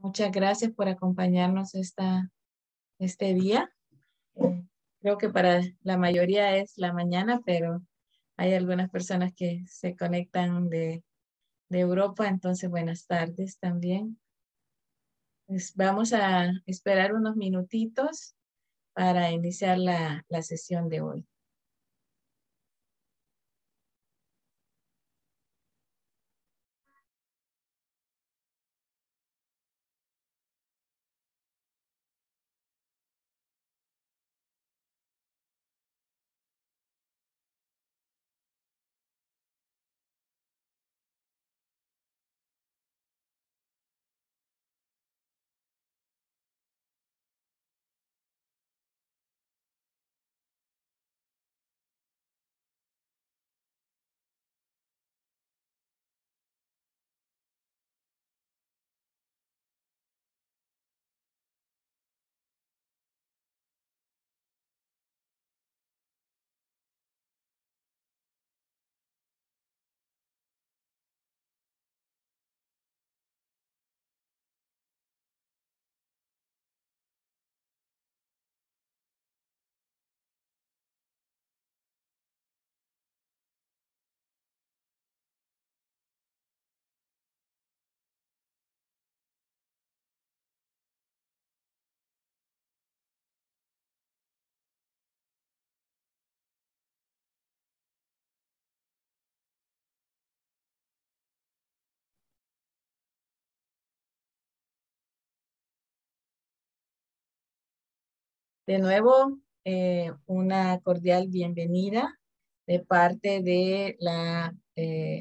Muchas gracias por acompañarnos este día. Creo que para la mayoría es la mañana, pero hay algunas personas que se conectan de Europa, entonces buenas tardes también. Pues vamos a esperar unos minutitos para iniciar la sesión de hoy. De nuevo, una cordial bienvenida de parte de la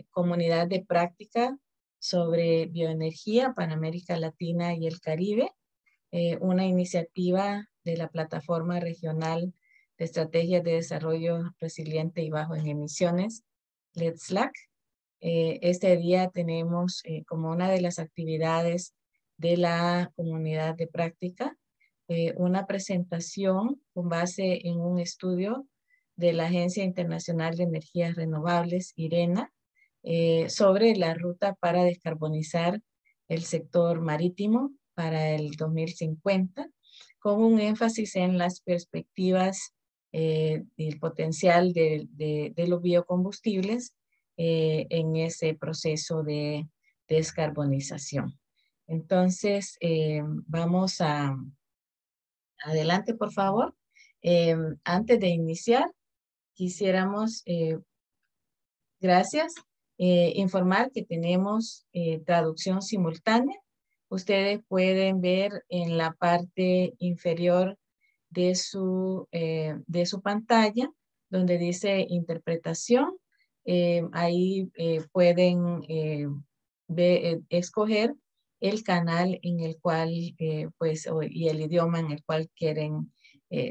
comunidad de práctica sobre bioenergía para América Latina y el Caribe, una iniciativa de la Plataforma Regional de Estrategias de Desarrollo Resiliente y Bajo en Emisiones, LEDSLAC. Este día tenemos como una de las actividades de la comunidad de práctica una presentación con base en un estudio de la Agencia Internacional de Energías Renovables, IRENA, sobre la ruta para descarbonizar el sector marítimo para el 2050, con un énfasis en las perspectivas y el potencial de los biocombustibles en ese proceso de descarbonización. Entonces, vamos adelante, por favor. Antes de iniciar, quisiéramos, gracias, informar que tenemos traducción simultánea. Ustedes pueden ver en la parte inferior de su pantalla, donde dice interpretación. Ahí pueden escoger el canal en el cual, y el idioma en el cual quieren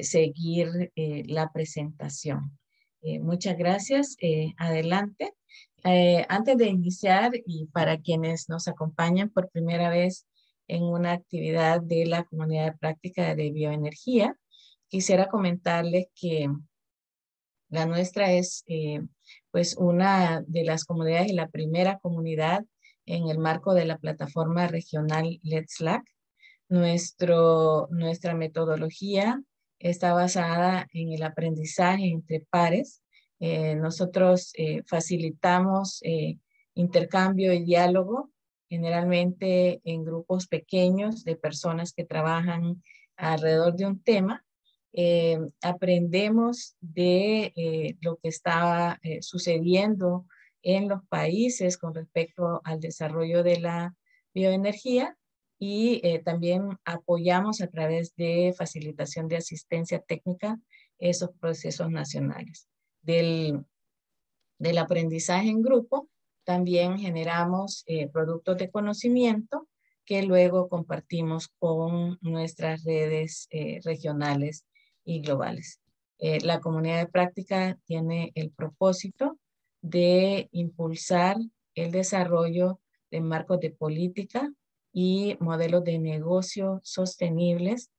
seguir la presentación. Muchas gracias. Adelante. Antes de iniciar, y para quienes nos acompañan por primera vez en una actividad de la comunidad de práctica de bioenergía, quisiera comentarles que la nuestra es pues una de las comunidades y la primera comunidad en el marco de la plataforma regional LEDSLAC. Nuestra metodología está basada en el aprendizaje entre pares. Nosotros facilitamos intercambio y diálogo, generalmente en grupos pequeños de personas que trabajan alrededor de un tema. Aprendemos de lo que está sucediendo en los países con respecto al desarrollo de la bioenergía y también apoyamos a través de facilitación de asistencia técnica esos procesos nacionales. Del aprendizaje en grupo también generamos productos de conocimiento que luego compartimos con nuestras redes regionales y globales. La comunidad de práctica tiene el propósito de impulsar el desarrollo de marcos de política y modelos de negocio sostenibles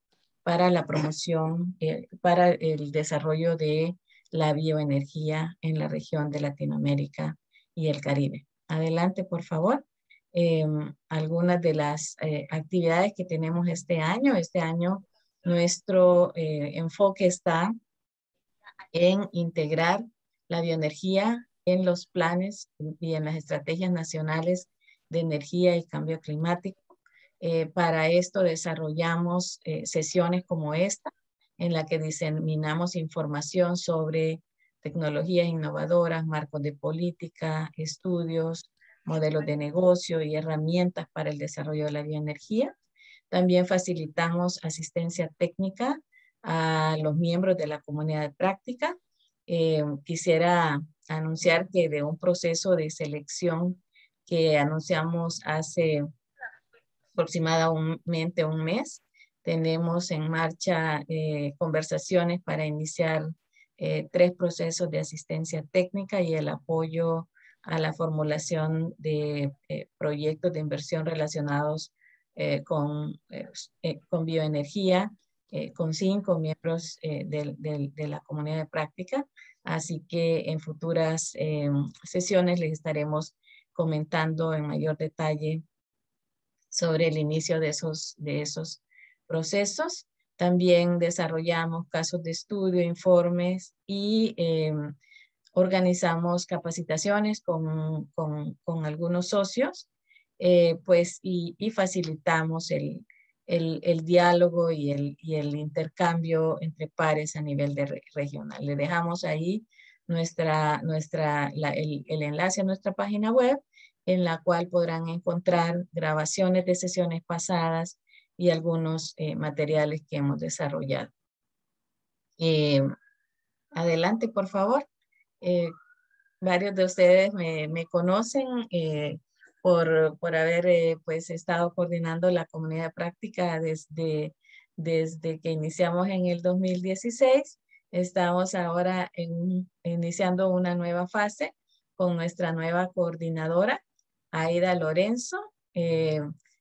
para la promoción, para el desarrollo de la bioenergía en la región de Latinoamérica y el Caribe. Adelante, por favor. algunas de las actividades que tenemos este año. Este año nuestro enfoque está en integrar la bioenergía en los planes y en las estrategias nacionales de energía y cambio climático. Para esto desarrollamos sesiones como esta, en la que diseminamos información sobre tecnologías innovadoras, marcos de política, estudios, modelos de negocio y herramientas para el desarrollo de la bioenergía. También facilitamos asistencia técnica a los miembros de la comunidad de práctica. Quisiera anunciar que de un proceso de selección que anunciamos hace aproximadamente un mes, tenemos en marcha conversaciones para iniciar 3 procesos de asistencia técnica y el apoyo a la formulación de proyectos de inversión relacionados con bioenergía, con 5 miembros de la comunidad de práctica. Así que en futuras sesiones les estaremos comentando en mayor detalle sobre el inicio de esos procesos. También desarrollamos casos de estudio, informes y organizamos capacitaciones con algunos socios, pues, y facilitamos el diálogo y el intercambio entre pares a nivel regional. Le dejamos ahí el enlace a nuestra página web, en la cual podrán encontrar grabaciones de sesiones pasadas y algunos materiales que hemos desarrollado. Adelante, por favor. Varios de ustedes me conocen por haber pues estado coordinando la comunidad de práctica desde que iniciamos en el 2016. Estamos ahora iniciando una nueva fase con nuestra nueva coordinadora, Aida Lorenzo,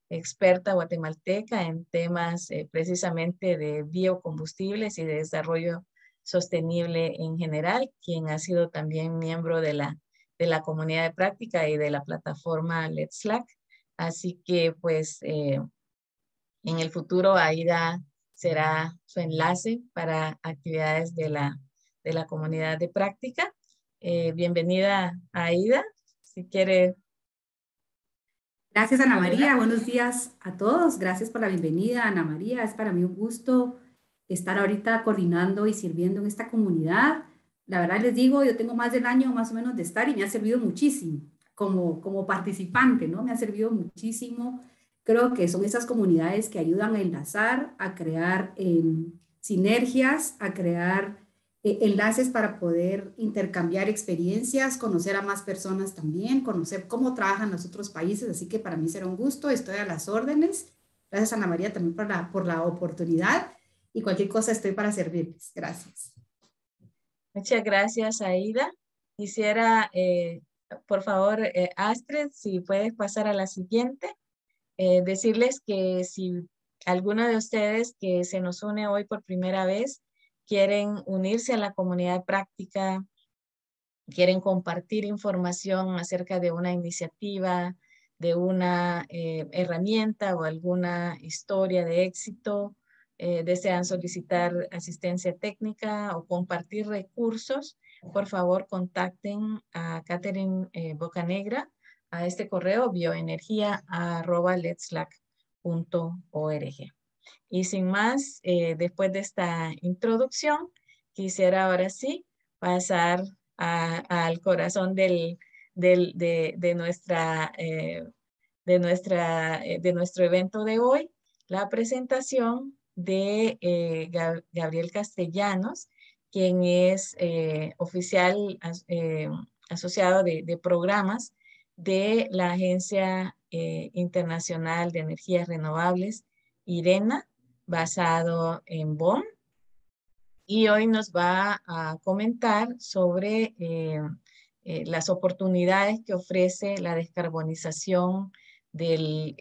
experta guatemalteca en temas precisamente de biocombustibles y de desarrollo sostenible en general, quien ha sido también miembro de la comunidad de práctica y de la plataforma Let's Slack. Así que pues en el futuro Aida será su enlace para actividades de la comunidad de práctica. Bienvenida Aida, si quiere. Gracias, Ana María. Buenos días a todos. Gracias por la bienvenida, Ana María. Es para mí un gusto estar ahorita coordinando y sirviendo en esta comunidad. La verdad les digo, yo tengo más del año más o menos de estar y me ha servido muchísimo como participante, ¿no? Me ha servido muchísimo. Creo que son esas comunidades que ayudan a enlazar, a crear sinergias, a crear enlaces para poder intercambiar experiencias, conocer a más personas también, conocer cómo trabajan los otros países. Así que para mí será un gusto, estoy a las órdenes. Gracias, Ana María, también por la oportunidad y cualquier cosa estoy para servirles. Gracias. Muchas gracias, Aida. Quisiera, por favor, Astrid, si puedes pasar a la siguiente, decirles que si alguno de ustedes que se nos une hoy por primera vez quieren unirse a la comunidad de práctica, quieren compartir información acerca de una iniciativa, de una herramienta o alguna historia de éxito, desean solicitar asistencia técnica o compartir recursos, por favor contacten a Catherine Bocanegra a este correo bioenergia@letslac.org. Y sin más, después de esta introducción, quisiera ahora sí pasar al corazón de nuestro evento de hoy, la presentación de Gabriel Castellanos, quien es oficial asociado de programas de la Agencia Internacional de Energías Renovables, IRENA, basado en Bonn. Y hoy nos va a comentar sobre las oportunidades que ofrece la descarbonización del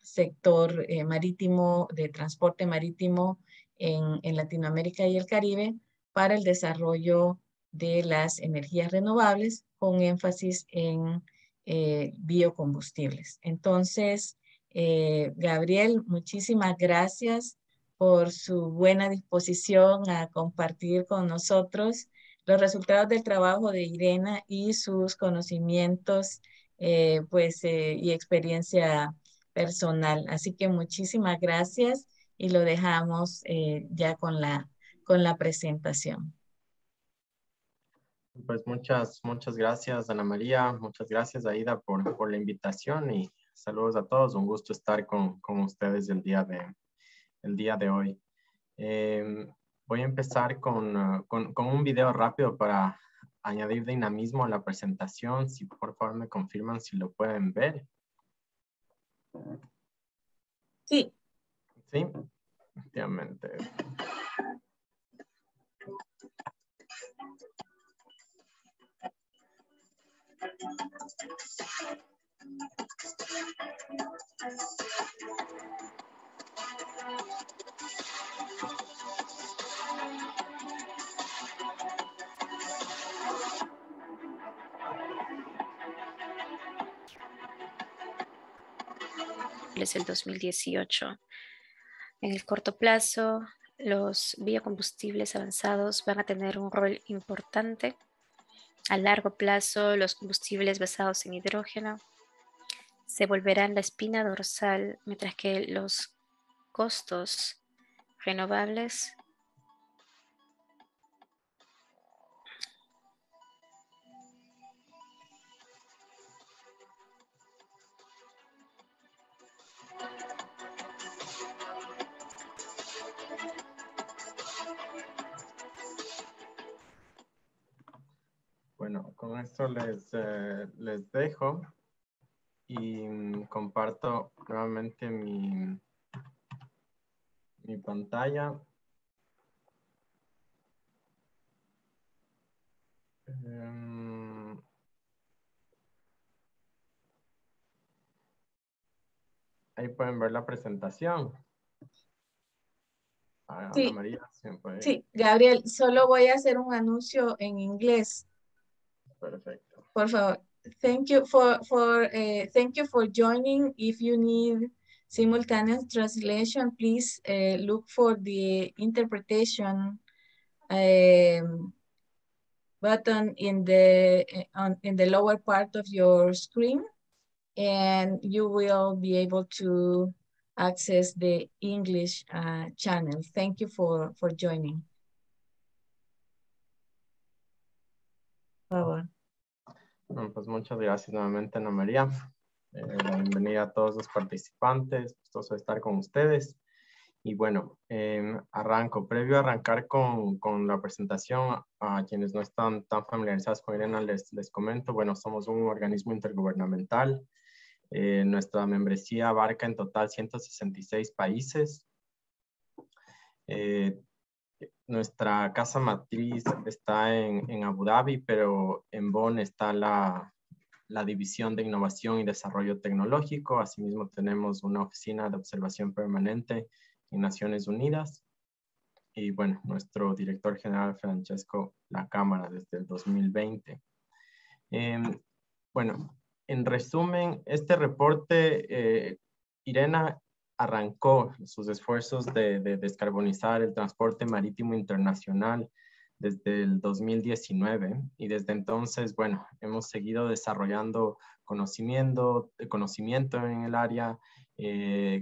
sector marítimo, de transporte marítimo en Latinoamérica y el Caribe para el desarrollo de las energías renovables, con énfasis en biocombustibles. Entonces, Gabriel, muchísimas gracias por su buena disposición a compartir con nosotros los resultados del trabajo de Irena y sus conocimientos y experiencia personal. Así que muchísimas gracias y lo dejamos ya con la presentación. Pues muchas gracias, Ana María. Muchas gracias, Aida, por la invitación y saludos a todos. Un gusto estar con ustedes el día de hoy. Voy a empezar con un video rápido para añadir dinamismo a la presentación. Si por favor me confirman si lo pueden ver. Sí. Sí, efectivamente. Es el 2018. En el corto plazo, los biocombustibles avanzados van a tener un rol importante. A largo plazo, los combustibles basados en hidrógeno se volverán la espina dorsal, mientras que los costos renovables Bueno, con esto les dejo y comparto nuevamente mi pantalla. Ahí pueden ver la presentación. Sí. Ana María, siempre. Sí, Gabriel, solo voy a hacer un anuncio en inglés. Perfecto. Por favor. Thank you for joining. If you need simultaneous translation, please look for the interpretation button in the lower part of your screen, and you will be able to access the English channel. Thank you for joining. Por favor. Bueno, pues muchas gracias nuevamente, Ana María. La bienvenida a todos los participantes. Gustoso de estar con ustedes. Y bueno, arranco. Previo a arrancar con la presentación, a quienes no están tan familiarizados con Irena, les comento, bueno, somos un organismo intergubernamental. Nuestra membresía abarca en total 166 países. Nuestra casa matriz está en Abu Dhabi, pero en Bonn está la División de Innovación y Desarrollo Tecnológico. Asimismo, tenemos una oficina de observación permanente en Naciones Unidas. Y bueno, nuestro director general, Francesco Lacámara, desde el 2020. Bueno, en resumen, este reporte, Irena arrancó sus esfuerzos de descarbonizar el transporte marítimo internacional desde el 2019 y desde entonces, bueno, hemos seguido desarrollando conocimiento en el área,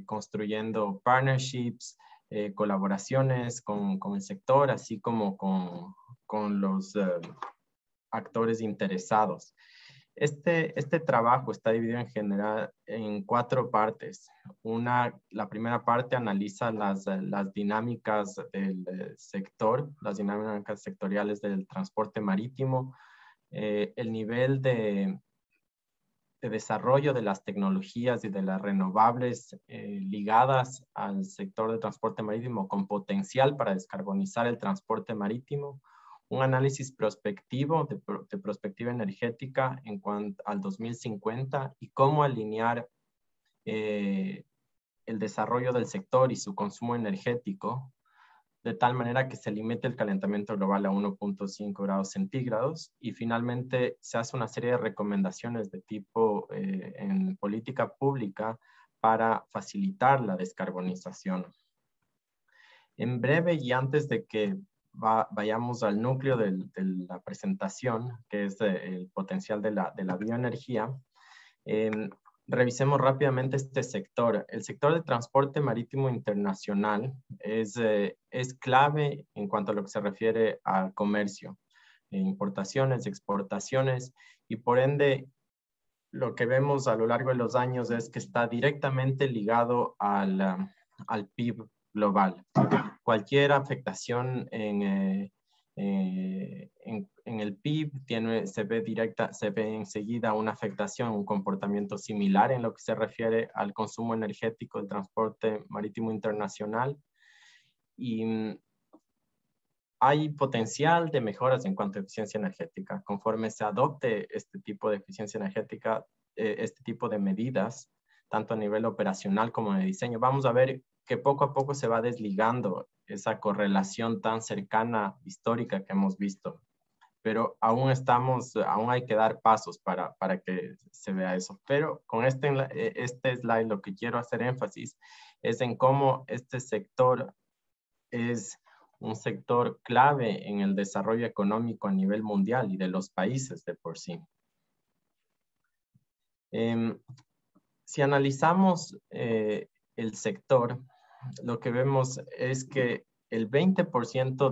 construyendo partnerships, colaboraciones con el sector, así como con los actores interesados. Este trabajo está dividido en general en 4 partes. La primera parte analiza las dinámicas del sector, las dinámicas sectoriales del transporte marítimo, el nivel de desarrollo de las tecnologías y de las renovables ligadas al sector de transporte marítimo con potencial para descarbonizar el transporte marítimo, un análisis prospectivo de perspectiva energética en cuanto al 2050 y cómo alinear el desarrollo del sector y su consumo energético de tal manera que se limite el calentamiento global a 1.5 grados centígrados, y finalmente se hace una serie de recomendaciones de tipo en política pública para facilitar la descarbonización. En breve, y antes de que vayamos al núcleo de la presentación, que es el potencial de la bioenergía, revisemos rápidamente este sector. El sector de transporte marítimo internacional es clave en cuanto a lo que se refiere al comercio, importaciones, exportaciones, y por ende lo que vemos a lo largo de los años es que está directamente ligado al PIB global. Cualquier afectación en el PIB se ve enseguida una afectación, un comportamiento similar en lo que se refiere al consumo energético del transporte marítimo internacional, y hay potencial de mejoras en cuanto a eficiencia energética. Conforme se adopte este tipo de eficiencia energética, este tipo de medidas, tanto a nivel operacional como de diseño, vamos a ver que poco a poco se va desligando esa correlación tan cercana, histórica que hemos visto. Pero aún hay que dar pasos para que se vea eso. Pero con este slide lo que quiero hacer énfasis es en cómo este sector es un sector clave en el desarrollo económico a nivel mundial y de los países de por sí. Si analizamos el sector, lo que vemos es que el 20%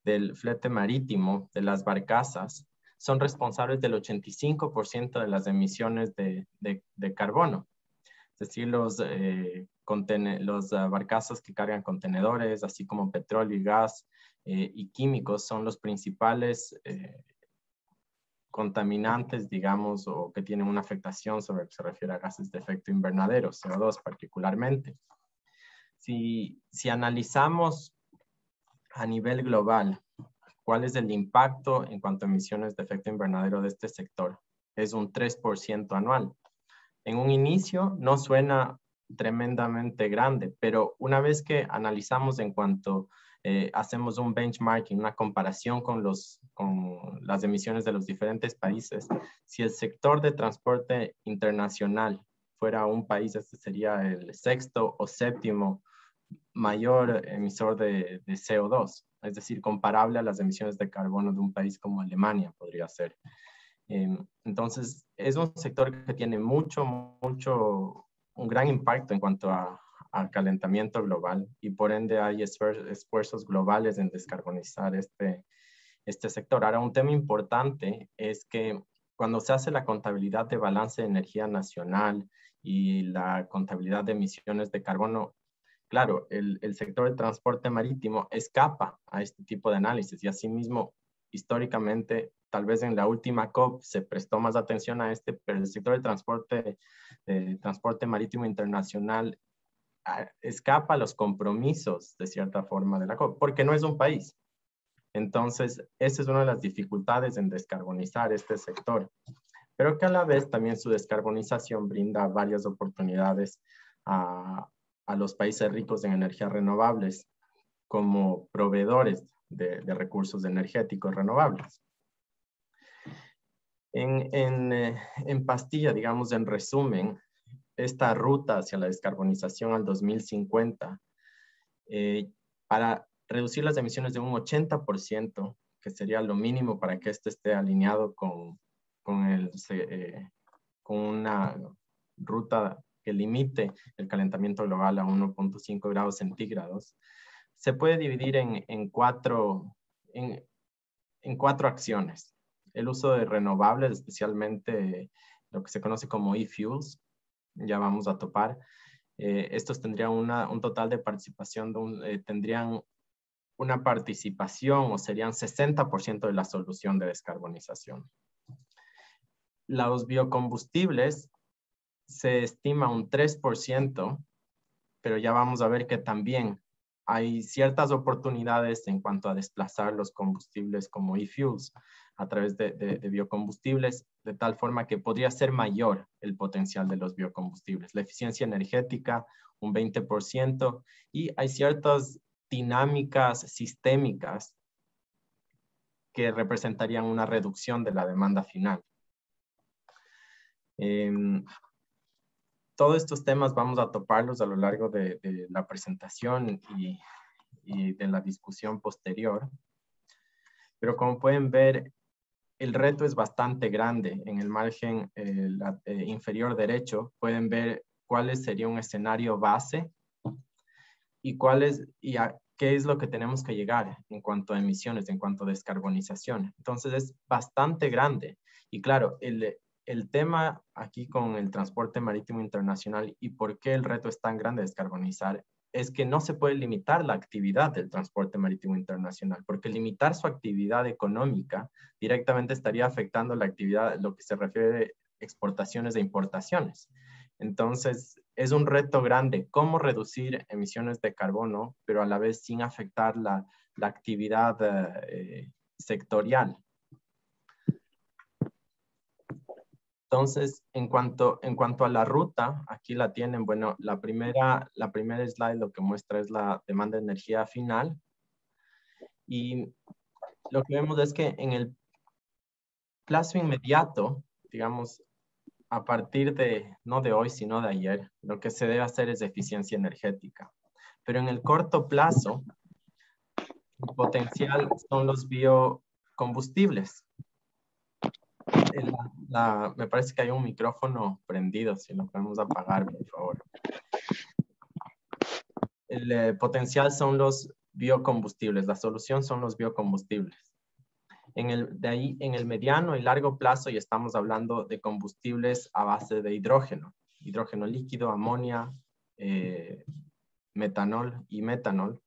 del flete marítimo, de las barcazas, son responsables del 85% de las emisiones de carbono. Es decir, los barcazas que cargan contenedores, así como petróleo y gas y químicos, son los principales contaminantes, digamos, o que tienen una afectación sobre lo que se refiere a gases de efecto invernadero, CO2 particularmente. Si analizamos a nivel global cuál es el impacto en cuanto a emisiones de efecto invernadero de este sector, es un 3% anual. En un inicio no suena tremendamente grande, pero una vez que analizamos en cuanto hacemos un benchmarking, una comparación con las emisiones de los diferentes países, si el sector de transporte internacional fuera un país, este sería el sexto o séptimo mayor emisor de CO2, es decir, comparable a las emisiones de carbono de un país como Alemania podría ser. Entonces, es un sector que tiene un gran impacto en cuanto al calentamiento global, y por ende hay esfuerzos globales en descarbonizar este sector. Ahora, un tema importante es que cuando se hace la contabilidad de balance de energía nacional y la contabilidad de emisiones de carbono, claro, el sector de transporte marítimo escapa a este tipo de análisis, y asimismo, históricamente, tal vez en la última COP se prestó más atención a pero el sector de transporte marítimo internacional escapa a los compromisos, de cierta forma, de la COP, porque no es un país. Entonces, esa es una de las dificultades en descarbonizar este sector, pero que a la vez también su descarbonización brinda varias oportunidades a los países ricos en energías renovables como proveedores de recursos energéticos renovables. En pastilla, digamos, en resumen, esta ruta hacia la descarbonización al 2050, para reducir las emisiones de un 80%, que sería lo mínimo para que esto esté alineado con una ruta que limite el calentamiento global a 1.5 grados centígrados, se puede dividir en cuatro acciones. El uso de renovables, especialmente lo que se conoce como e-fuels, ya vamos a topar. Estos tendrían un total de participación, tendrían una participación o serían 60% de la solución de descarbonización. Los biocombustibles se estima un 3%, pero ya vamos a ver que también hay ciertas oportunidades en cuanto a desplazar los combustibles como e-fuels a través de biocombustibles, de tal forma que podría ser mayor el potencial de los biocombustibles. La eficiencia energética, un 20%, y hay ciertos dinámicas sistémicas que representarían una reducción de la demanda final. Todos estos temas vamos a toparlos a lo largo de la presentación y de la discusión posterior. Pero como pueden ver, el reto es bastante grande. En el margen inferior derecho pueden ver cuál sería un escenario base y qué es lo que tenemos que llegar en cuanto a emisiones, en cuanto a descarbonización. Entonces es bastante grande. Y claro, el tema aquí con el transporte marítimo internacional y por qué el reto es tan grande de descarbonizar es que no se puede limitar la actividad del transporte marítimo internacional, porque limitar su actividad económica directamente estaría afectando la actividad, lo que se refiere a exportaciones e importaciones. Entonces, es un reto grande cómo reducir emisiones de carbono, pero a la vez sin afectar la actividad sectorial. Entonces, en cuanto a la ruta, aquí la tienen. Bueno, la primera slide lo que muestra es la demanda de energía final. Y lo que vemos es que en el plazo inmediato, digamos, a partir no de hoy, sino de ayer, lo que se debe hacer es eficiencia energética. Pero en el corto plazo, el potencial son los biocombustibles. Me parece que hay un micrófono prendido, si lo podemos apagar, por favor. El potencial son los biocombustibles, la solución son los biocombustibles. En el mediano y largo plazo ya estamos hablando de combustibles a base de hidrógeno líquido, amonia, metanol y metanol.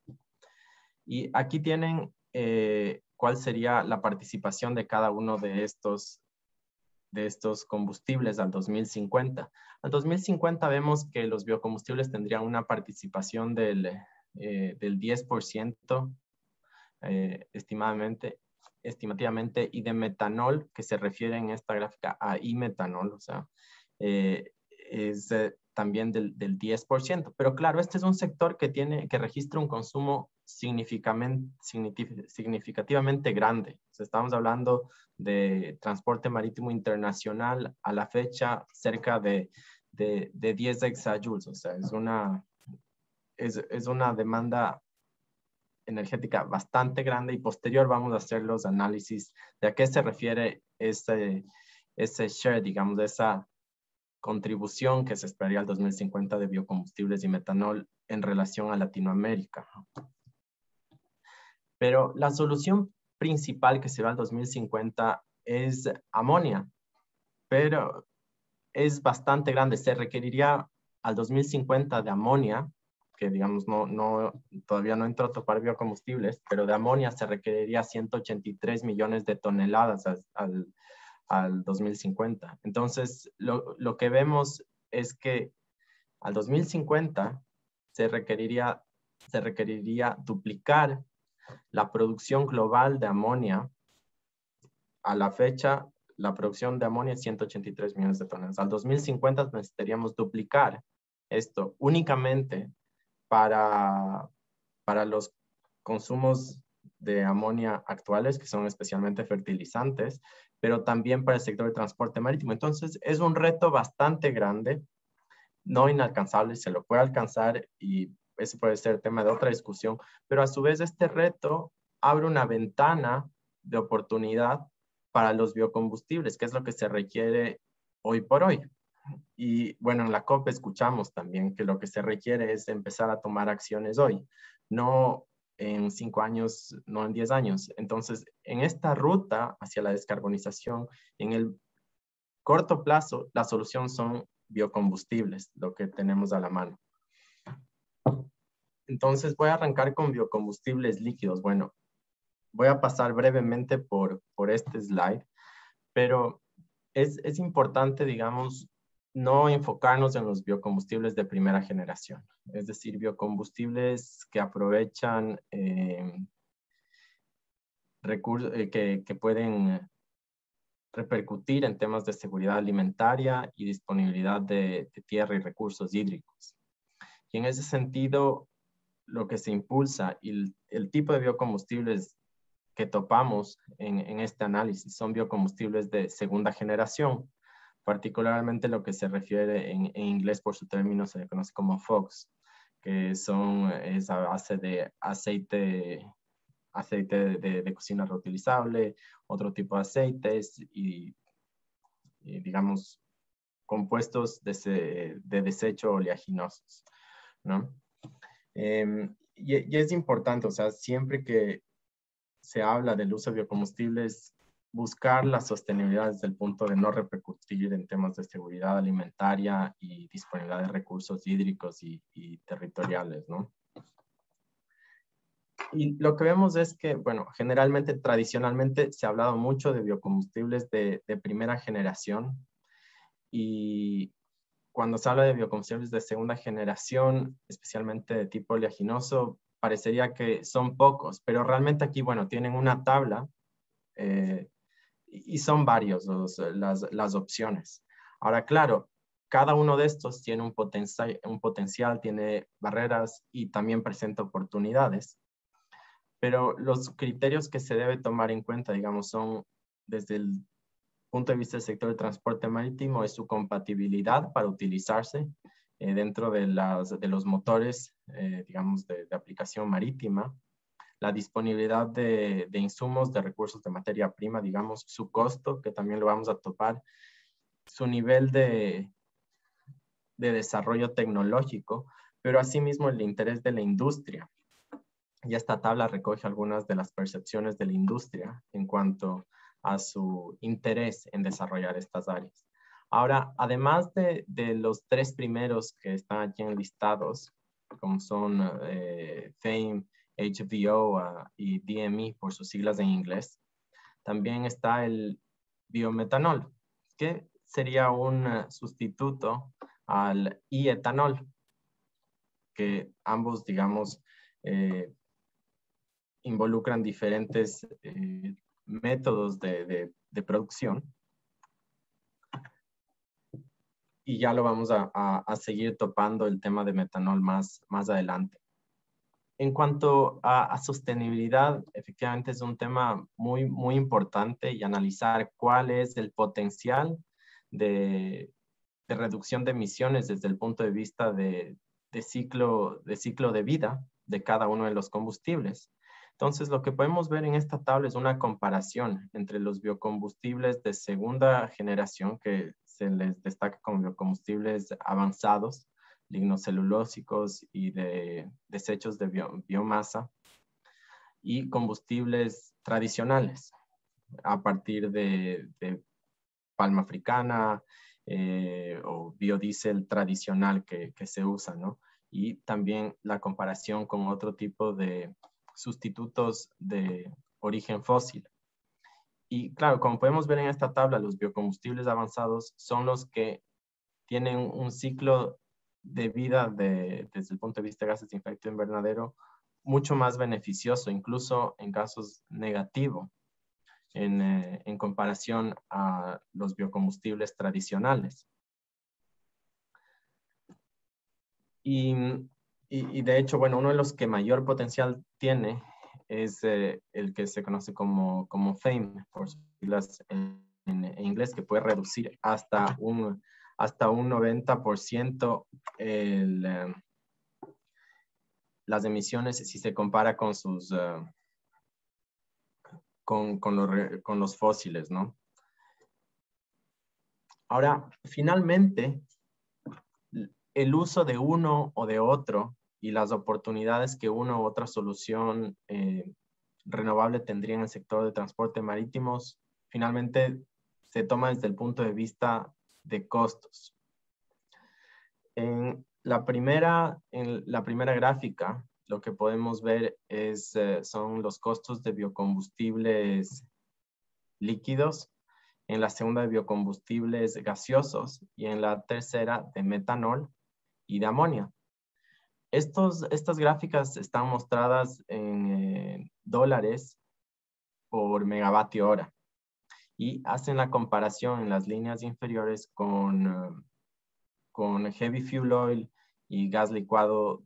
Y aquí tienen cuál sería la participación de cada uno de estos combustibles al 2050. Al 2050 vemos que los biocombustibles tendrían una participación del 10% estimativamente, y de metanol, que se refiere en esta gráfica a imetanol, o sea, es también del 10%. Pero claro, este es un sector que registra un consumo significativamente grande. O sea, estamos hablando de transporte marítimo internacional a la fecha cerca de 10 exajoules. O sea, es una demanda energética bastante grande, y posterior vamos a hacer los análisis de a qué se refiere ese share, digamos, de esa contribución que se esperaría al 2050 de biocombustibles y metanol en relación a Latinoamérica. Pero la solución principal que se va al 2050 es amonia, pero es bastante grande. Se requeriría al 2050 de amonia, que digamos todavía no entró a topar biocombustibles, pero de amonia se requeriría 183 millones de toneladas al 2050. Entonces, lo que vemos es que al 2050 se requeriría duplicar la producción global de amonia. A la fecha, la producción de amonia es 183 millones de toneladas. Al 2050 necesitaríamos duplicar esto únicamente para los consumos de amonia actuales, que son especialmente fertilizantes, pero también para el sector de transporte marítimo. Entonces, es un reto bastante grande, no inalcanzable, se lo puede alcanzar, y ese puede ser tema de otra discusión, pero a su vez este reto abre una ventana de oportunidad para los biocombustibles, que es lo que se requiere hoy por hoy. Y bueno, en la COP escuchamos también que lo que se requiere es empezar a tomar acciones hoy, no en 5 años, no en 10 años. Entonces, en esta ruta hacia la descarbonización, en el corto plazo, la solución son biocombustibles, lo que tenemos a la mano. Entonces, voy a arrancar con biocombustibles líquidos. Bueno, voy a pasar brevemente por este slide, pero es importante, digamos, no enfocarnos en los biocombustibles de primera generación, es decir, biocombustibles que aprovechan recursos que pueden repercutir en temas de seguridad alimentaria y disponibilidad de tierra y recursos hídricos. Y en ese sentido, lo que se impulsa y el tipo de biocombustibles que topamos en este análisis son biocombustibles de segunda generación, particularmente lo que se refiere en inglés por su término se le conoce como FOX, que es a base de aceite de cocina reutilizable, otro tipo de aceites y digamos, compuestos de desecho oleaginosos, ¿no? Y es importante, o sea, siempre que se habla del uso de biocombustibles, buscar la sostenibilidad desde el punto de no repercutir en temas de seguridad alimentaria y disponibilidad de recursos hídricos y territoriales, ¿no? Y lo que vemos es que, bueno, generalmente, tradicionalmente, se ha hablado mucho de biocombustibles de primera generación y cuando se habla de biocombustibles de segunda generación, especialmente de tipo oleaginoso, parecería que son pocos, pero realmente aquí, bueno, tienen una tabla y son varios las opciones. Ahora, claro, cada uno de estos tiene un potencial, tiene barreras y también presenta oportunidades. Pero los criterios que se debe tomar en cuenta, digamos, son desde el punto de vista del sector de transporte marítimo, es su compatibilidad para utilizarse dentro de los motores, digamos, de aplicación marítima, la disponibilidad de insumos, de recursos de materia prima, digamos, su costo, que también lo vamos a topar, su nivel de desarrollo tecnológico, pero asimismo el interés de la industria. Y esta tabla recoge algunas de las percepciones de la industria en cuanto a su interés en desarrollar estas áreas. Ahora, además de los tres primeros que están aquí enlistados, como son FAME, HVO y DME por sus siglas en inglés, también está el biometanol, que sería un sustituto al etanol, que ambos, digamos, involucran diferentes métodos de producción. Y ya lo vamos a seguir topando el tema de metanol más adelante. En cuanto a sostenibilidad, efectivamente es un tema muy importante y analizar cuál es el potencial de reducción de emisiones desde el punto de vista de ciclo de vida de cada uno de los combustibles. Entonces, lo que podemos ver en esta tabla es una comparación entre los biocombustibles de segunda generación, que se les destaca como biocombustibles avanzados, lignocelulósicos y de desechos de biomasa, y combustibles tradicionales, a partir de palma africana o biodiesel tradicional que se usa, ¿no? Y también la comparación con otro tipo de sustitutos de origen fósil. Y claro, como podemos ver en esta tabla, los biocombustibles avanzados son los que tienen un ciclo de vida desde el punto de vista de gases de efecto invernadero mucho más beneficioso, incluso en casos negativos, en comparación a los biocombustibles tradicionales. Y de hecho, bueno, uno de los que mayor potencial tiene es el que se conoce como FAME, por sus siglas en inglés, que puede reducir hasta un 90% las emisiones si se compara con sus con los fósiles, ¿no? Ahora, finalmente, el uso de uno o de otro y las oportunidades que una u otra solución renovable tendría en el sector de transporte marítimos, finalmente se toma desde el punto de vista de costos. En la primera gráfica, lo que podemos ver son los costos de biocombustibles líquidos, en la segunda de biocombustibles gaseosos y en la tercera de metanol y de amonio. Estas gráficas están mostradas en dólares por megavatio hora y hacen la comparación en las líneas inferiores con heavy fuel oil y gas licuado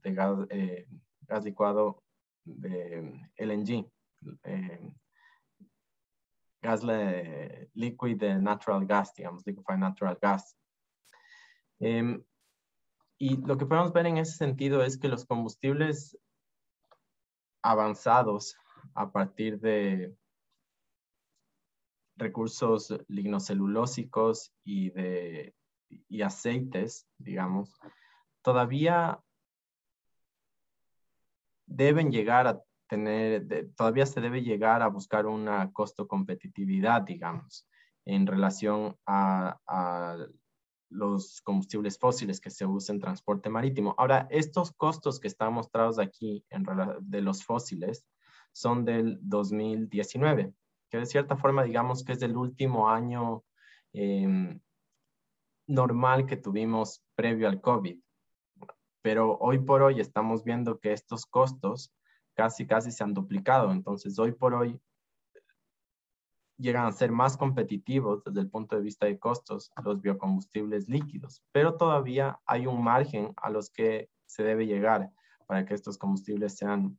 gas licuado de LNG, liquid natural gas, digamos, liquefied natural gas. Y lo que podemos ver en ese sentido es que los combustibles avanzados a partir de recursos lignocelulósicos y aceites, digamos, todavía deben llegar a todavía se debe llegar a buscar una costo competitividad, digamos, en relación a los combustibles fósiles que se usan en transporte marítimo. Ahora, estos costos que están mostrados aquí de los fósiles son del 2019, que de cierta forma digamos que es el último año normal que tuvimos previo al COVID. Pero hoy por hoy estamos viendo que estos costos casi se han duplicado. Entonces, hoy por hoy llegan a ser más competitivos desde el punto de vista de costos los biocombustibles líquidos, pero todavía hay un margen a los que se debe llegar para que estos combustibles sean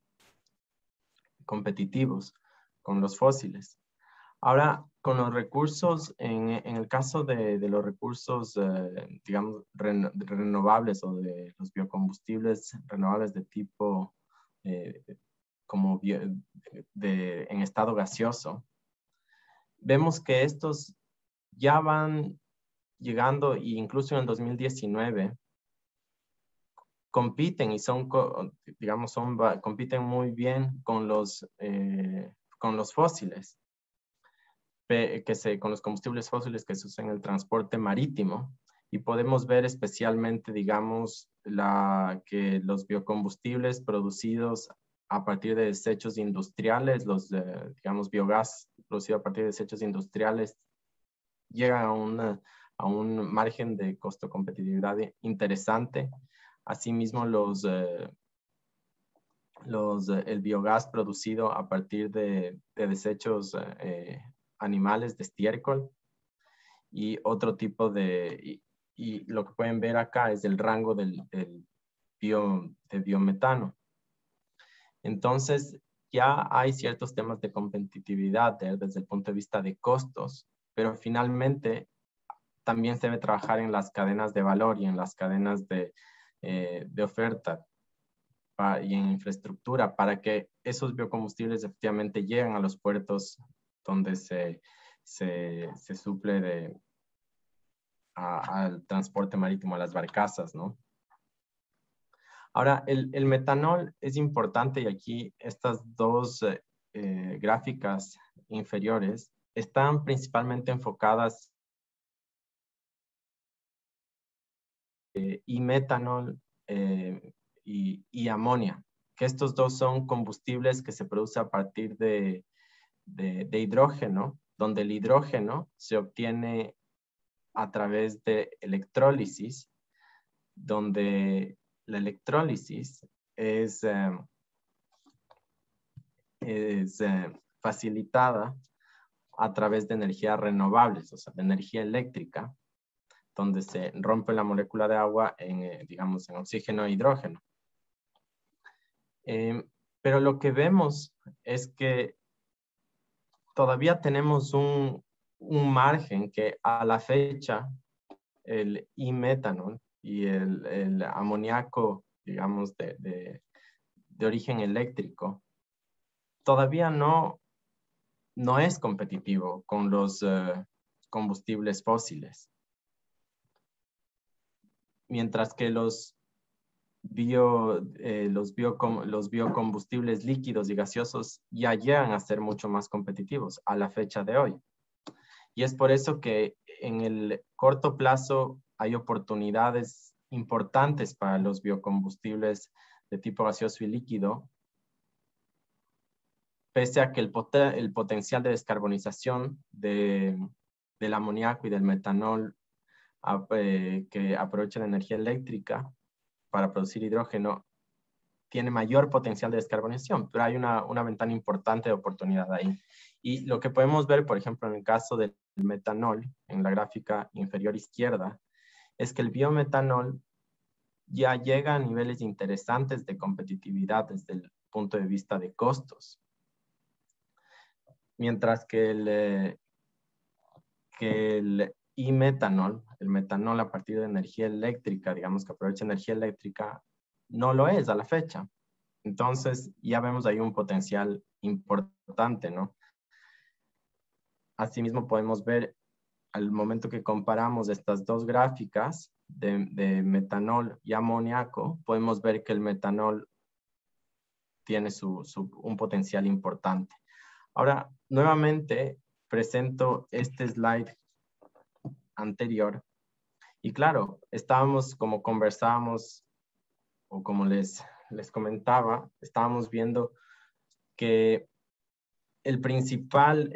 competitivos con los fósiles. Ahora, con los recursos, en el caso de los recursos, digamos, renovables o de los biocombustibles renovables de tipo como en estado gaseoso, vemos que estos ya van llegando, e incluso en el 2019, compiten y digamos, compiten muy bien con los fósiles, con los combustibles fósiles que se usan en el transporte marítimo. Y podemos ver especialmente, digamos, que los biocombustibles producidos a partir de desechos industriales, digamos, biogás producido a partir de desechos industriales, llegan a un margen de costo competitividad interesante. Asimismo, el biogás producido a partir de desechos animales de estiércol y otro tipo y lo que pueden ver acá es el rango del biometano. Entonces, ya hay ciertos temas de competitividad desde el punto de vista de costos, pero finalmente también se debe trabajar en las cadenas de valor y en las cadenas de oferta y en infraestructura para que esos biocombustibles efectivamente lleguen a los puertos donde se suple al transporte marítimo, a las barcazas, ¿no? Ahora, el metanol es importante y aquí estas dos gráficas inferiores están principalmente enfocadas y metanol y amonia, que estos dos son combustibles que se producen a partir de hidrógeno, donde el hidrógeno se obtiene a través de electrólisis, donde la electrólisis es facilitada a través de energías renovables, o sea, de energía eléctrica, donde se rompe la molécula de agua digamos, en oxígeno e hidrógeno. Pero lo que vemos es que todavía tenemos un margen que a la fecha el imetanol y el amoníaco, digamos, de origen eléctrico, todavía no es competitivo con los combustibles fósiles. Mientras que los biocombustibles líquidos y gaseosos ya llegan a ser mucho más competitivos a la fecha de hoy. Y es por eso que en el corto plazo hay oportunidades importantes para los biocombustibles de tipo gaseoso y líquido, pese a que el potencial de descarbonización del amoníaco y del metanol que aprovecha la energía eléctrica para producir hidrógeno tiene mayor potencial de descarbonización, pero hay una ventana importante de oportunidad ahí. Y lo que podemos ver, por ejemplo, en el caso del metanol, en la gráfica inferior izquierda, es que el biometanol ya llega a niveles interesantes de competitividad desde el punto de vista de costos. Mientras que el metanol a partir de energía eléctrica, digamos que aprovecha energía eléctrica, no lo es a la fecha. Entonces ya vemos ahí un potencial importante, ¿no? Asimismo podemos ver al momento que comparamos estas dos gráficas de metanol y amoníaco, podemos ver que el metanol tiene un potencial importante. Ahora, nuevamente presento este slide anterior. Y claro, estábamos, como conversábamos, o como les comentaba, estábamos viendo que el principal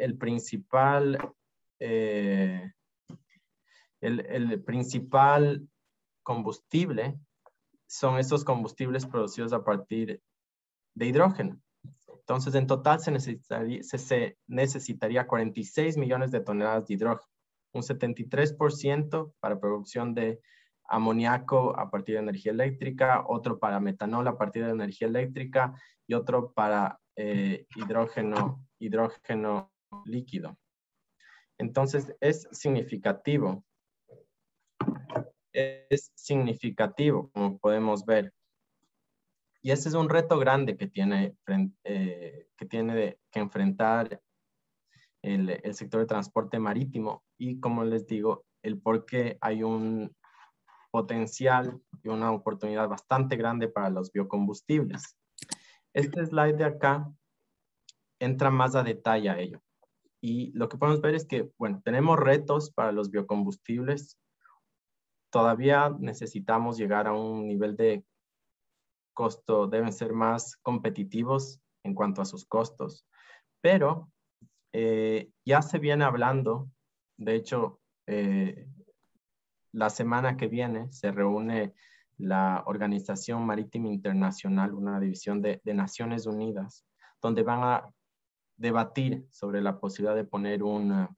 combustible son esos combustibles producidos a partir de hidrógeno. Entonces, en total se necesitaría 46 millones de toneladas de hidrógeno, un 73% para producción de amoníaco a partir de energía eléctrica, otro para metanol a partir de energía eléctrica y otro para hidrógeno líquido. Entonces, es significativo, como podemos ver. Y ese es un reto grande que tiene que enfrentar el sector de transporte marítimo. Y como les digo, el por qué hay un potencial y una oportunidad bastante grande para los biocombustibles. Este slide de acá entra más a detalle a ello. Y lo que podemos ver es que, bueno, tenemos retos para los biocombustibles. Todavía necesitamos llegar a un nivel de costo, deben ser más competitivos en cuanto a sus costos. Pero ya se viene hablando, de hecho, la semana que viene se reúne la Organización Marítima Internacional, una división de Naciones Unidas, donde van a debatir sobre la posibilidad de poner un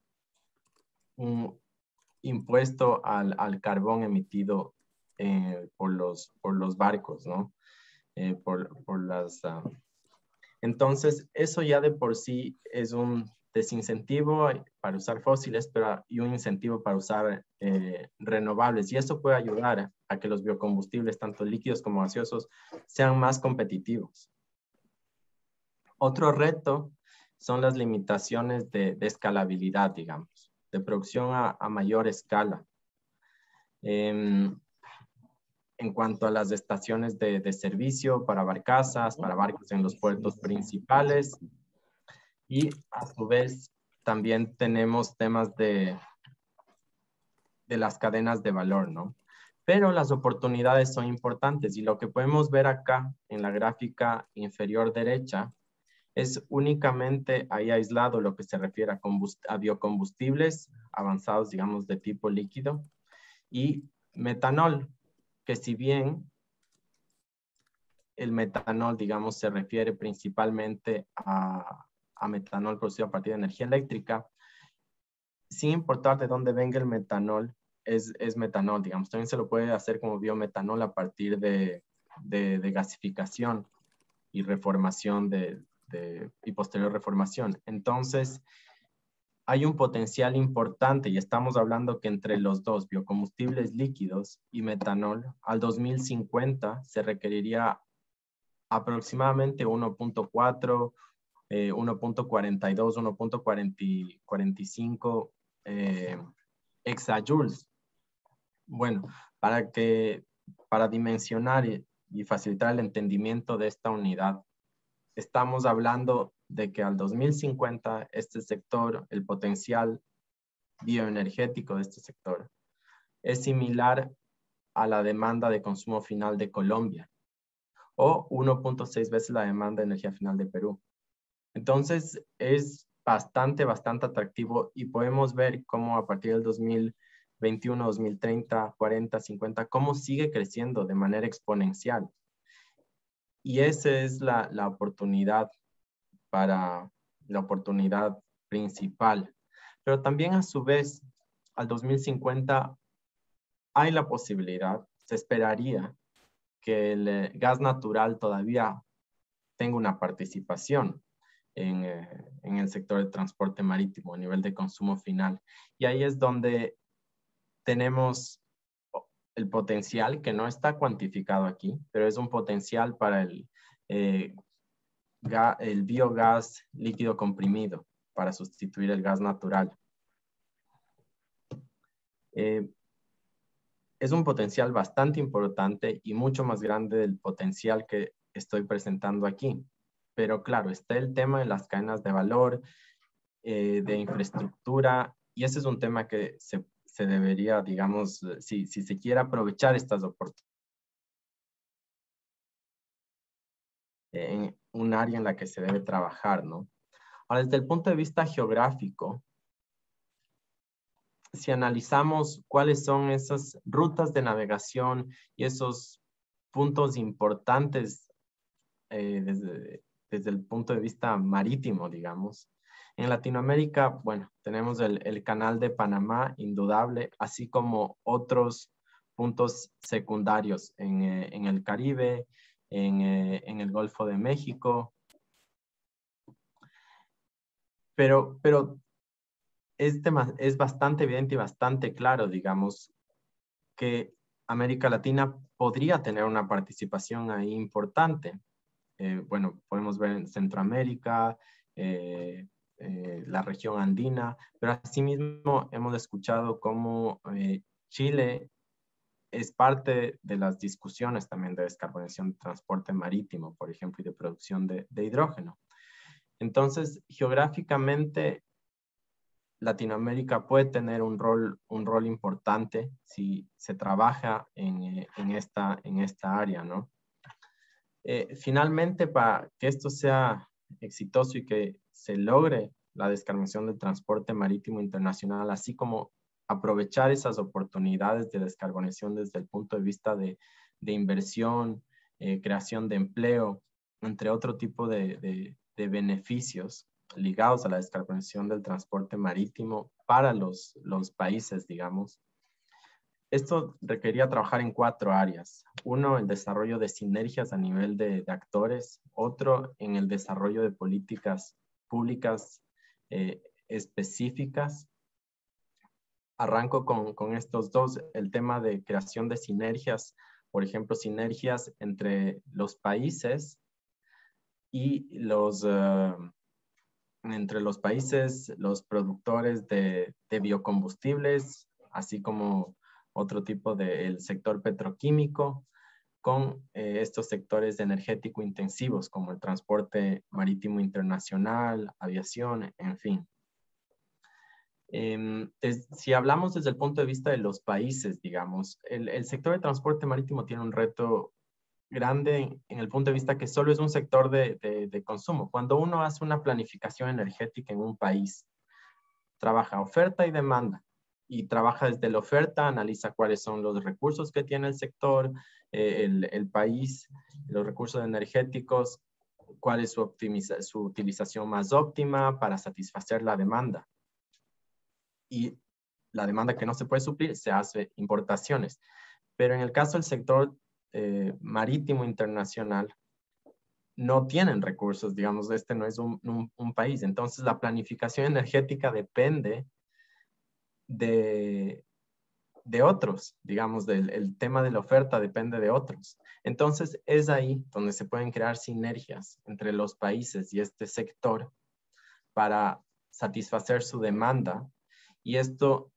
impuesto al carbón emitido por los barcos, ¿no? Entonces, eso ya de por sí es un desincentivo para usar fósiles, y un incentivo para usar renovables. Y eso puede ayudar a que los biocombustibles, tanto líquidos como gaseosos, sean más competitivos. Otro reto son las limitaciones de escalabilidad, digamos, de producción a mayor escala. En cuanto a las estaciones de servicio para barcazas, para barcos en los puertos principales. Y a su vez también tenemos temas de las cadenas de valor, ¿no? Pero las oportunidades son importantes y lo que podemos ver acá en la gráfica inferior derecha es únicamente ahí aislado lo que se refiere a biocombustibles avanzados, digamos, de tipo líquido y metanol, que si bien el metanol, digamos, se refiere principalmente a metanol producido a partir de energía eléctrica, sin importar de dónde venga el metanol, es metanol, digamos. También se lo puede hacer como biometanol a partir de gasificación y reformación y posterior reformación. Entonces, hay un potencial importante y estamos hablando que entre los dos, biocombustibles líquidos y metanol, al 2050 se requeriría aproximadamente 1.4, 1.42, 1.45 exajoules. Bueno, para dimensionar y facilitar el entendimiento de esta unidad, estamos hablando de que al 2050 este sector, el potencial bioenergético de este sector, es similar a la demanda de consumo final de Colombia o 1.6 veces la demanda de energía final de Perú. Entonces es bastante atractivo y podemos ver cómo a partir del 2021, 2030, 40, 50, cómo sigue creciendo de manera exponencial. Y esa es la oportunidad la oportunidad principal. Pero también a su vez, al 2050 hay la posibilidad, se esperaría, que el gas natural todavía tenga una participación en el sector de transporte marítimo a nivel de consumo final. Y ahí es donde tenemos el potencial que no está cuantificado aquí, pero es un potencial para el biogás líquido comprimido para sustituir el gas natural. Es un potencial bastante importante y mucho más grande del potencial que estoy presentando aquí. Pero claro, está el tema de las cadenas de valor, de infraestructura, y ese es un tema que se debería, digamos, si se quiere aprovechar estas oportunidades, en un área en la que se debe trabajar, ¿no? Ahora, desde el punto de vista geográfico, si analizamos cuáles son esas rutas de navegación y esos puntos importantes desde el punto de vista marítimo, digamos, en Latinoamérica, bueno, tenemos el Canal de Panamá, indudable, así como otros puntos secundarios en el Caribe, en el Golfo de México. Pero es bastante evidente y bastante claro, digamos, que América Latina podría tener una participación ahí importante. Bueno, podemos ver en Centroamérica, la región andina, pero asimismo hemos escuchado cómo Chile es parte de las discusiones también de descarbonización de transporte marítimo, por ejemplo, y de producción de hidrógeno. Entonces, geográficamente, Latinoamérica puede tener un rol importante si se trabaja en esta área, ¿no? Finalmente, para que esto sea exitoso y que se logre la descarbonización del transporte marítimo internacional, así como aprovechar esas oportunidades de descarbonización desde el punto de vista de inversión, creación de empleo, entre otro tipo de beneficios ligados a la descarbonización del transporte marítimo para los países, digamos. Esto requería trabajar en 4 áreas. Uno, el desarrollo de sinergias a nivel de actores. Otro, en el desarrollo de políticas públicas específicas. Arranco con estos dos, el tema de creación de sinergias, por ejemplo, sinergias entre los países y entre los países, los productores de biocombustibles, así como otro tipo del sector petroquímico, con estos sectores energético intensivos como el transporte marítimo internacional, aviación, en fin. Si hablamos desde el punto de vista de los países, digamos, el sector de transporte marítimo tiene un reto grande en el punto de vista que solo es un sector de consumo. Cuando uno hace una planificación energética en un país, trabaja oferta y demanda, y trabaja desde la oferta, analiza cuáles son los recursos que tiene el sector, el país, los recursos energéticos, cuál es su utilización más óptima para satisfacer la demanda. Y la demanda que no se puede suplir, se hace importaciones. Pero en el caso del sector marítimo internacional, no tienen recursos, digamos, este no es un país. Entonces, la planificación energética depende de otros, digamos, el tema de la oferta depende de otros. Entonces, es ahí donde se pueden crear sinergias entre los países y este sector para satisfacer su demanda, y esto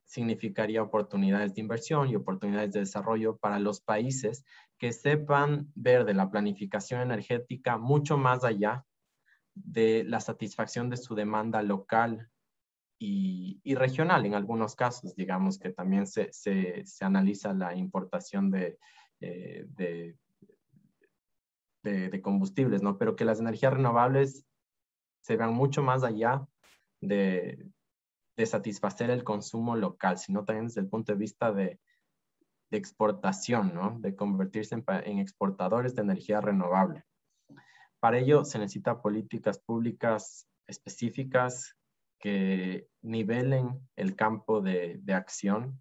significaría oportunidades de inversión y oportunidades de desarrollo para los países que sepan ver de la planificación energética mucho más allá de la satisfacción de su demanda local y regional en algunos casos. Digamos que también se analiza la importación de combustibles, ¿no? Pero que las energías renovables se vean mucho más allá de satisfacer el consumo local, sino también desde el punto de vista de exportación, ¿no? De convertirse en exportadores de energía renovable. Para ello se necesita políticas públicas específicas que nivelen el campo de acción,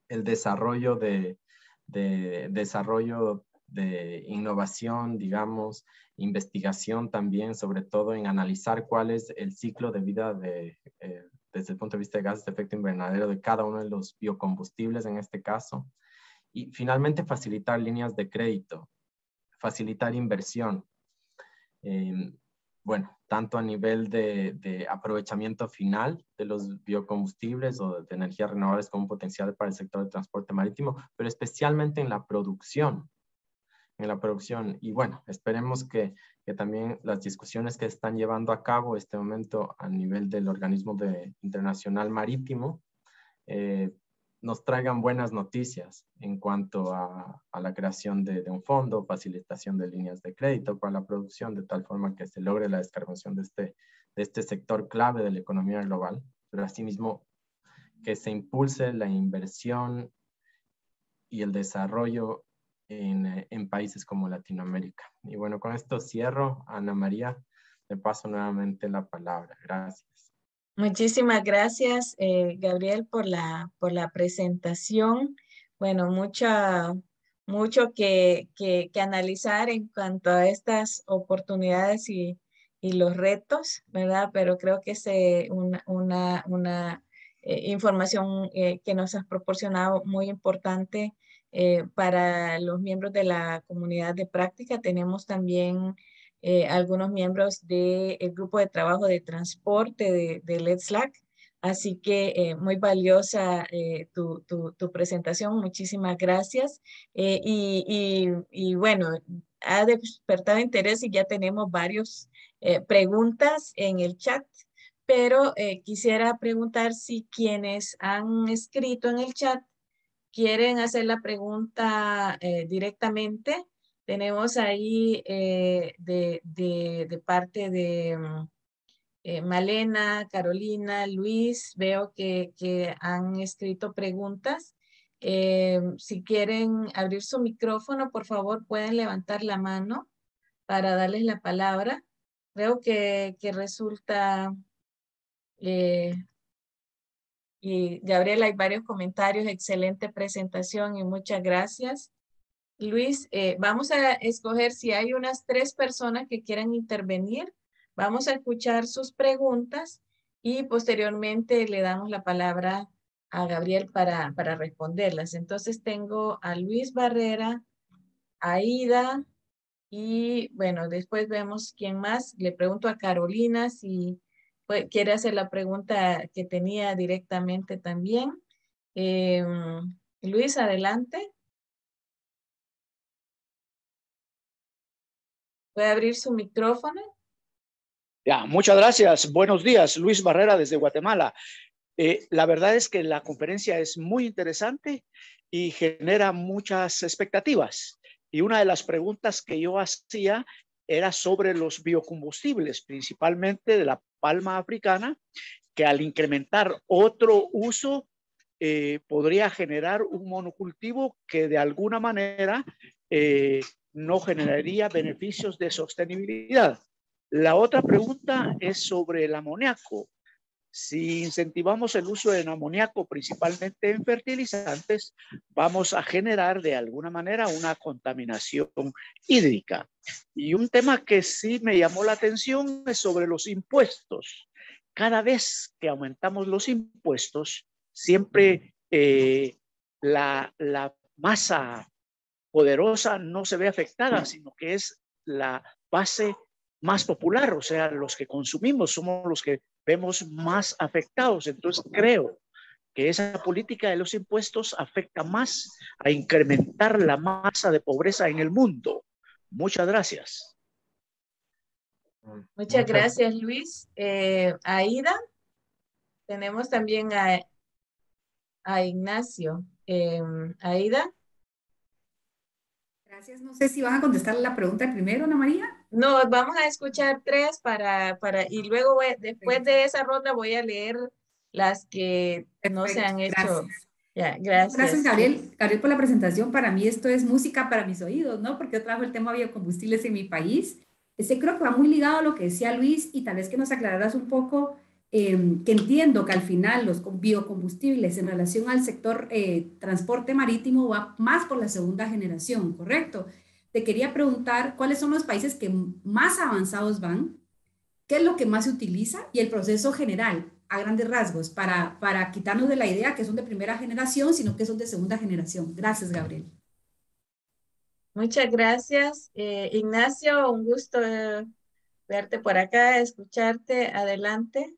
el desarrollo de desarrollo, de innovación, digamos, investigación también, sobre todo en analizar cuál es el ciclo de vida desde el punto de vista de gases de efecto invernadero de cada uno de los biocombustibles en este caso. Y finalmente facilitar líneas de crédito, facilitar inversión. Bueno, tanto a nivel de aprovechamiento final de los biocombustibles o de energías renovables como un potencial para el sector del transporte marítimo, pero especialmente en la producción. Y bueno, esperemos que también las discusiones que están llevando a cabo en este momento a nivel del organismo internacional marítimo nos traigan buenas noticias en cuanto a la creación de un fondo, facilitación de líneas de crédito para la producción, de tal forma que se logre la descarbonización de este sector clave de la economía global, pero asimismo que se impulse la inversión y el desarrollo en países como Latinoamérica. Y bueno, con esto cierro. Ana María, le paso nuevamente la palabra. Gracias. Muchísimas gracias, Gabriel, por la presentación. Bueno, mucho que analizar en cuanto a estas oportunidades y los retos, ¿verdad? Pero creo que es una información que nos has proporcionado muy importante para los miembros de la comunidad de práctica. Tenemos también algunos miembros del grupo de trabajo de transporte de Let's Slack. Así que muy valiosa tu presentación. Muchísimas gracias. Y bueno, ha despertado interés y ya tenemos varias preguntas en el chat, pero quisiera preguntar si quienes han escrito en el chat quieren hacer la pregunta directamente. Tenemos ahí de parte de Malena, Carolina, Luis, veo que han escrito preguntas. Si quieren abrir su micrófono, por favor, pueden levantar la mano para darles la palabra. Creo que resulta... y Gabriela, hay varios comentarios, excelente presentación y muchas gracias. Luis, vamos a escoger si hay unas 3 personas que quieran intervenir. Vamos a escuchar sus preguntas y posteriormente le damos la palabra a Gabriel para responderlas. Entonces tengo a Luis Barrera, a Aida y bueno, después vemos quién más. Le pregunto a Carolina si quiere hacer la pregunta que tenía directamente también. Luis, adelante. ¿Puede abrir su micrófono? Ya, muchas gracias. Buenos días, Luis Barrera desde Guatemala. La verdad es que la conferencia es muy interesante y genera muchas expectativas. Y una de las preguntas que yo hacía era sobre los biocombustibles, principalmente de la palma africana, que al incrementar otro uso podría generar un monocultivo que de alguna manera no generaría beneficios de sostenibilidad. La otra pregunta es sobre el amoníaco. Si incentivamos el uso de amoníaco principalmente en fertilizantes, vamos a generar de alguna manera una contaminación hídrica. Y un tema que sí me llamó la atención es sobre los impuestos. Cada vez que aumentamos los impuestos, siempre la masa poderosa no se ve afectada, sino que es la base más popular, o sea, los que consumimos somos los que vemos más afectados. Entonces creo que esa política de los impuestos afecta más a incrementar la masa de pobreza en el mundo. Muchas gracias. Muchas gracias, Luis. Aida, tenemos también a Ignacio. Aida. Gracias. No sé si van a contestar la pregunta primero, Ana María. No, vamos a escuchar 3 y luego después de esa ronda voy a leer las que no se han hecho. Gracias. Ya, gracias. Gracias, Gabriel. Gabriel, por la presentación. Para mí esto es música para mis oídos, ¿no? Porque yo trabajo el tema biocombustibles en mi país. Creo que va muy ligado a lo que decía Luis y tal vez que nos aclararas un poco que entiendo que al final los biocombustibles en relación al sector transporte marítimo va más por la segunda generación, ¿correcto? Te quería preguntar cuáles son los países que más avanzados van, qué es lo que más se utiliza y el proceso general, a grandes rasgos, para quitarnos de la idea que son de primera generación, sino que son de segunda generación. Gracias, Gabriel. Muchas gracias. Ignacio, un gusto verte por acá, escucharte. Adelante.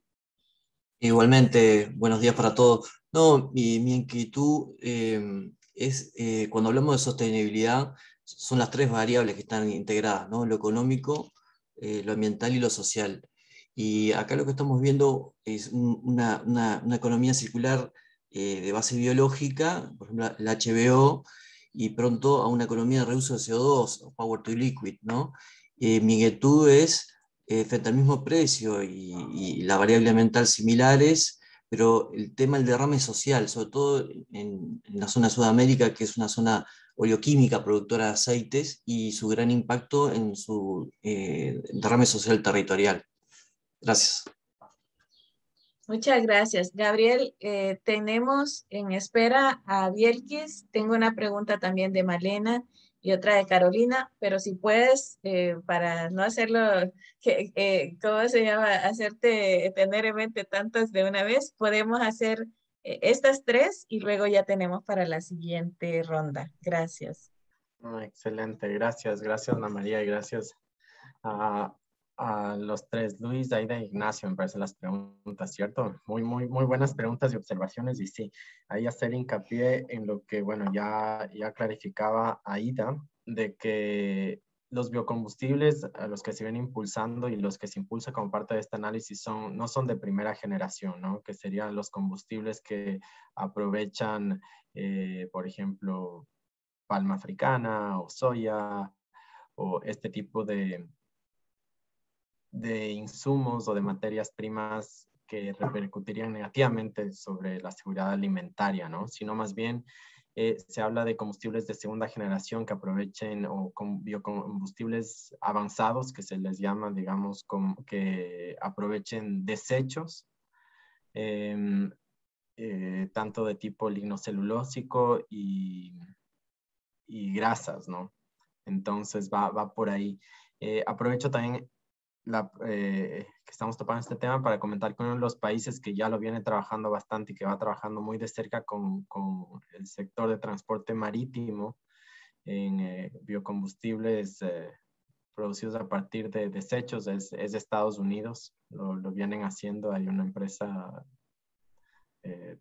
Igualmente, buenos días para todos. No, mi inquietud es, cuando hablamos de sostenibilidad, son las tres variables que están integradas, ¿no? Lo económico, lo ambiental y lo social. Y acá lo que estamos viendo es una economía circular de base biológica, por ejemplo, el HBO, y pronto a una economía de reuso de CO2, o Power to Liquid, ¿no? Mi inquietud es frente al mismo precio y la variable ambiental similares, pero el tema del derrame social, sobre todo en la zona de Sudamérica, que es una zona oleoquímica productora de aceites, y su gran impacto en su derrame social territorial. Gracias. Muchas gracias. Gabriel, tenemos en espera a Bielkis. Tengo una pregunta también de Malena y otra de Carolina, pero si puedes, para no hacerlo, ¿cómo se llama? Hacerte tener en mente tantas de una vez, podemos hacer estas tres y luego ya tenemos para la siguiente ronda. Gracias. Excelente, gracias, gracias Ana María y gracias a los tres, Luis, Aida e Ignacio, me parecen las preguntas, ¿cierto? Muy buenas preguntas y observaciones y sí, ahí hacer hincapié en lo que, bueno, ya clarificaba Aida, de que los biocombustibles a los que se ven impulsando y los que se impulsa como parte de este análisis no son de primera generación, ¿no? Que serían los combustibles que aprovechan, por ejemplo, palma africana o soya o este tipo de insumos o de materias primas que repercutirían negativamente sobre la seguridad alimentaria, ¿no? Sino más bien se habla de combustibles de segunda generación que aprovechen o con biocombustibles avanzados que se les llama, digamos, que aprovechen desechos, tanto de tipo lignocelulósico y grasas, ¿no? Entonces va por ahí. Aprovecho también que estamos topando este tema para comentar con uno de los países que ya lo viene trabajando bastante y que va trabajando muy de cerca con el sector de transporte marítimo en biocombustibles producidos a partir de desechos, es de Estados Unidos. Lo vienen haciendo, hay una empresa,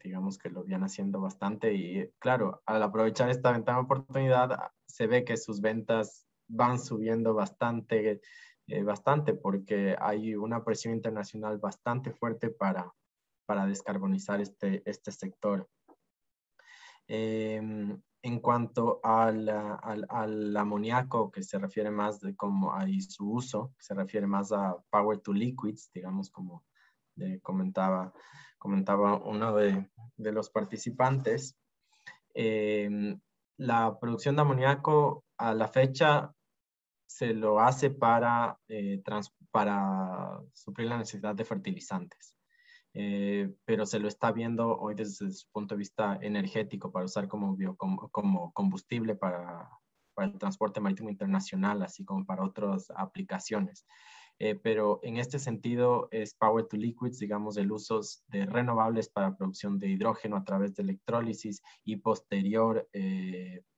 digamos que lo viene haciendo bastante y claro, al aprovechar esta ventana de oportunidad, se ve que sus ventas van subiendo bastante porque hay una presión internacional bastante fuerte para descarbonizar este sector. En cuanto al amoníaco, que se refiere más de cómo hay su uso, se refiere más a Power to Liquids, digamos, como comentaba uno de los participantes. La producción de amoníaco a la fecha se lo hace para suplir la necesidad de fertilizantes. Pero se lo está viendo hoy desde su punto de vista energético para usar como combustible para el transporte marítimo internacional, así como para otras aplicaciones. Pero en este sentido es Power to Liquids, digamos, el uso de renovables para producción de hidrógeno a través de electrólisis y posterior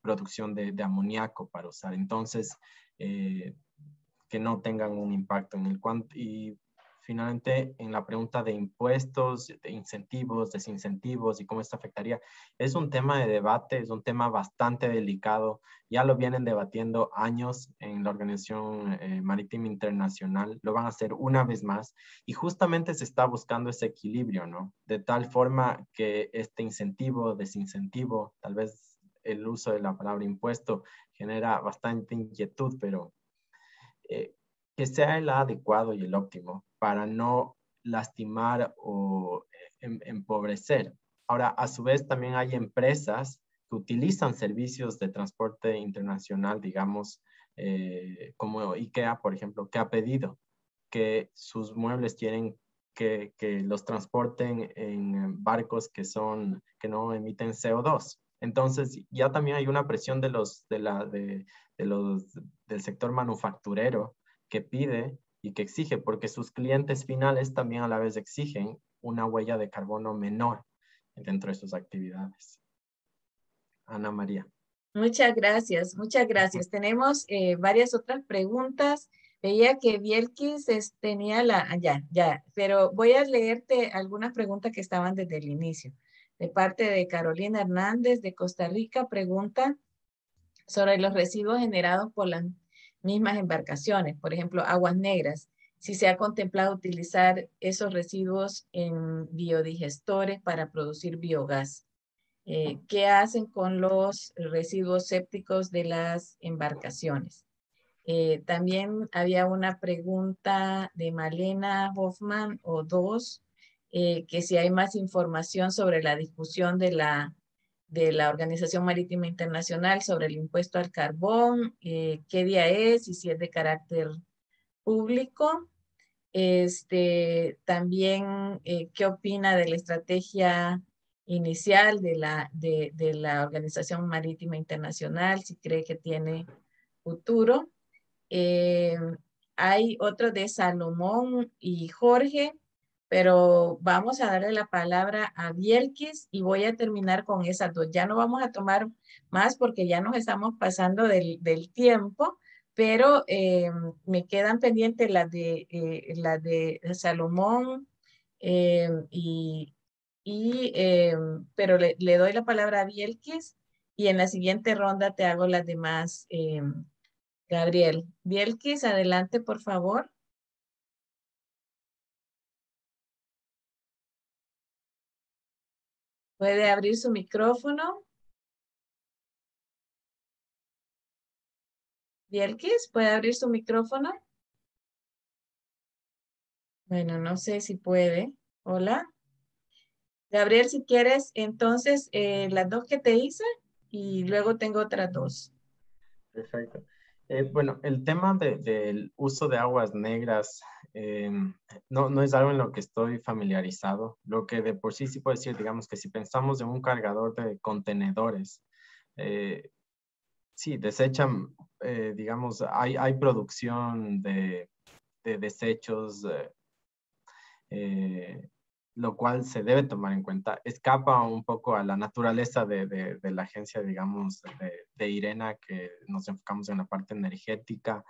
producción de amoníaco para usar. Entonces, que no tengan un impacto en el y finalmente en la pregunta de impuestos, de incentivos, desincentivos y cómo esto afectaría, es un tema de debate, es un tema bastante delicado. Ya lo vienen debatiendo años en la Organización Marítima Internacional, lo van a hacer una vez más y justamente se está buscando ese equilibrio, ¿no? De tal forma que este incentivo, desincentivo, tal vez el uso de la palabra impuesto genera bastante inquietud, pero que sea el adecuado y el óptimo para no lastimar o empobrecer. Ahora, a su vez, también hay empresas que utilizan servicios de transporte internacional, digamos, como IKEA, por ejemplo, que ha pedido que sus muebles tienen que los transporten en barcos que no emiten CO2. Entonces, ya también hay una presión del sector manufacturero que pide y que exige, porque sus clientes finales también a la vez exigen una huella de carbono menor dentro de sus actividades. Ana María. Muchas gracias, muchas gracias. Tenemos varias otras preguntas. Veía que Bielkis tenía pero voy a leerte algunas preguntas que estaban desde el inicio. De parte de Carolina Hernández de Costa Rica, pregunta sobre los residuos generados por las mismas embarcaciones, por ejemplo, aguas negras. Si se ha contemplado utilizar esos residuos en biodigestores para producir biogás. ¿Qué hacen con los residuos sépticos de las embarcaciones? También había una pregunta de Malena Hoffman o dos, que si hay más información sobre la discusión de la Organización Marítima Internacional sobre el impuesto al carbón, qué día es y si es de carácter público. También, ¿qué opina de la estrategia inicial de la Organización Marítima Internacional? Si cree que tiene futuro. Hay otro de Salomón y Jorge, pero vamos a darle la palabra a Bielkis y voy a terminar con esas dos. Ya no vamos a tomar más porque ya nos estamos pasando del tiempo, pero me quedan pendientes las de Salomón, pero le doy la palabra a Bielkis y en la siguiente ronda te hago las demás. Gabriel. Bielkis, adelante, por favor. ¿Puede abrir su micrófono? Bielkis, ¿puede abrir su micrófono? Bueno, no sé si puede. Hola. Gabriel, si quieres, entonces las dos que te hice y luego tengo otras dos. Perfecto. Bueno, el tema del uso de aguas negras no es algo en lo que estoy familiarizado. Lo que de por sí puedo decir, digamos que si pensamos en un cargador de contenedores, sí, desechan, digamos, hay producción de desechos, lo cual se debe tomar en cuenta. Escapa un poco a la naturaleza de la agencia, digamos, de IRENA, que nos enfocamos en la parte energética,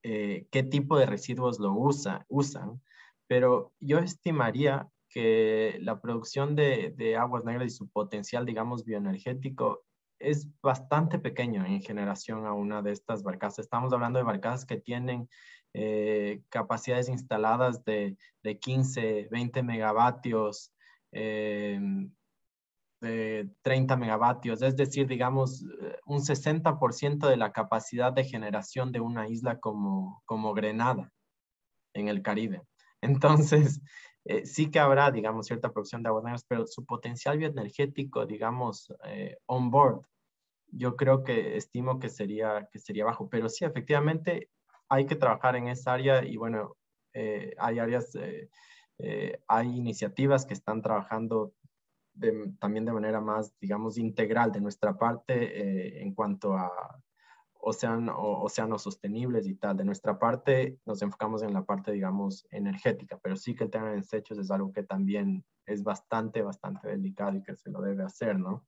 qué tipo de residuos lo usan, pero yo estimaría que la producción de aguas negras y su potencial, digamos, bioenergético es bastante pequeño en generación a una de estas barcazas. Estamos hablando de barcazas que tienen capacidades instaladas de 15, 20 megavatios, de 30 megavatios, es decir, digamos, un 60% de la capacidad de generación de una isla como Grenada en el Caribe. Entonces, sí que habrá, digamos, cierta producción de aguas negras, pero su potencial bioenergético, digamos, on board, yo creo que estimo que sería bajo, pero sí, efectivamente, hay que trabajar en esa área y bueno, hay áreas, hay iniciativas que están trabajando también de manera más, digamos, integral de nuestra parte en cuanto a océanos sostenibles y tal. De nuestra parte nos enfocamos en la parte, digamos, energética, pero sí que el tema de desechos es algo que también es bastante delicado y que se lo debe hacer, ¿no?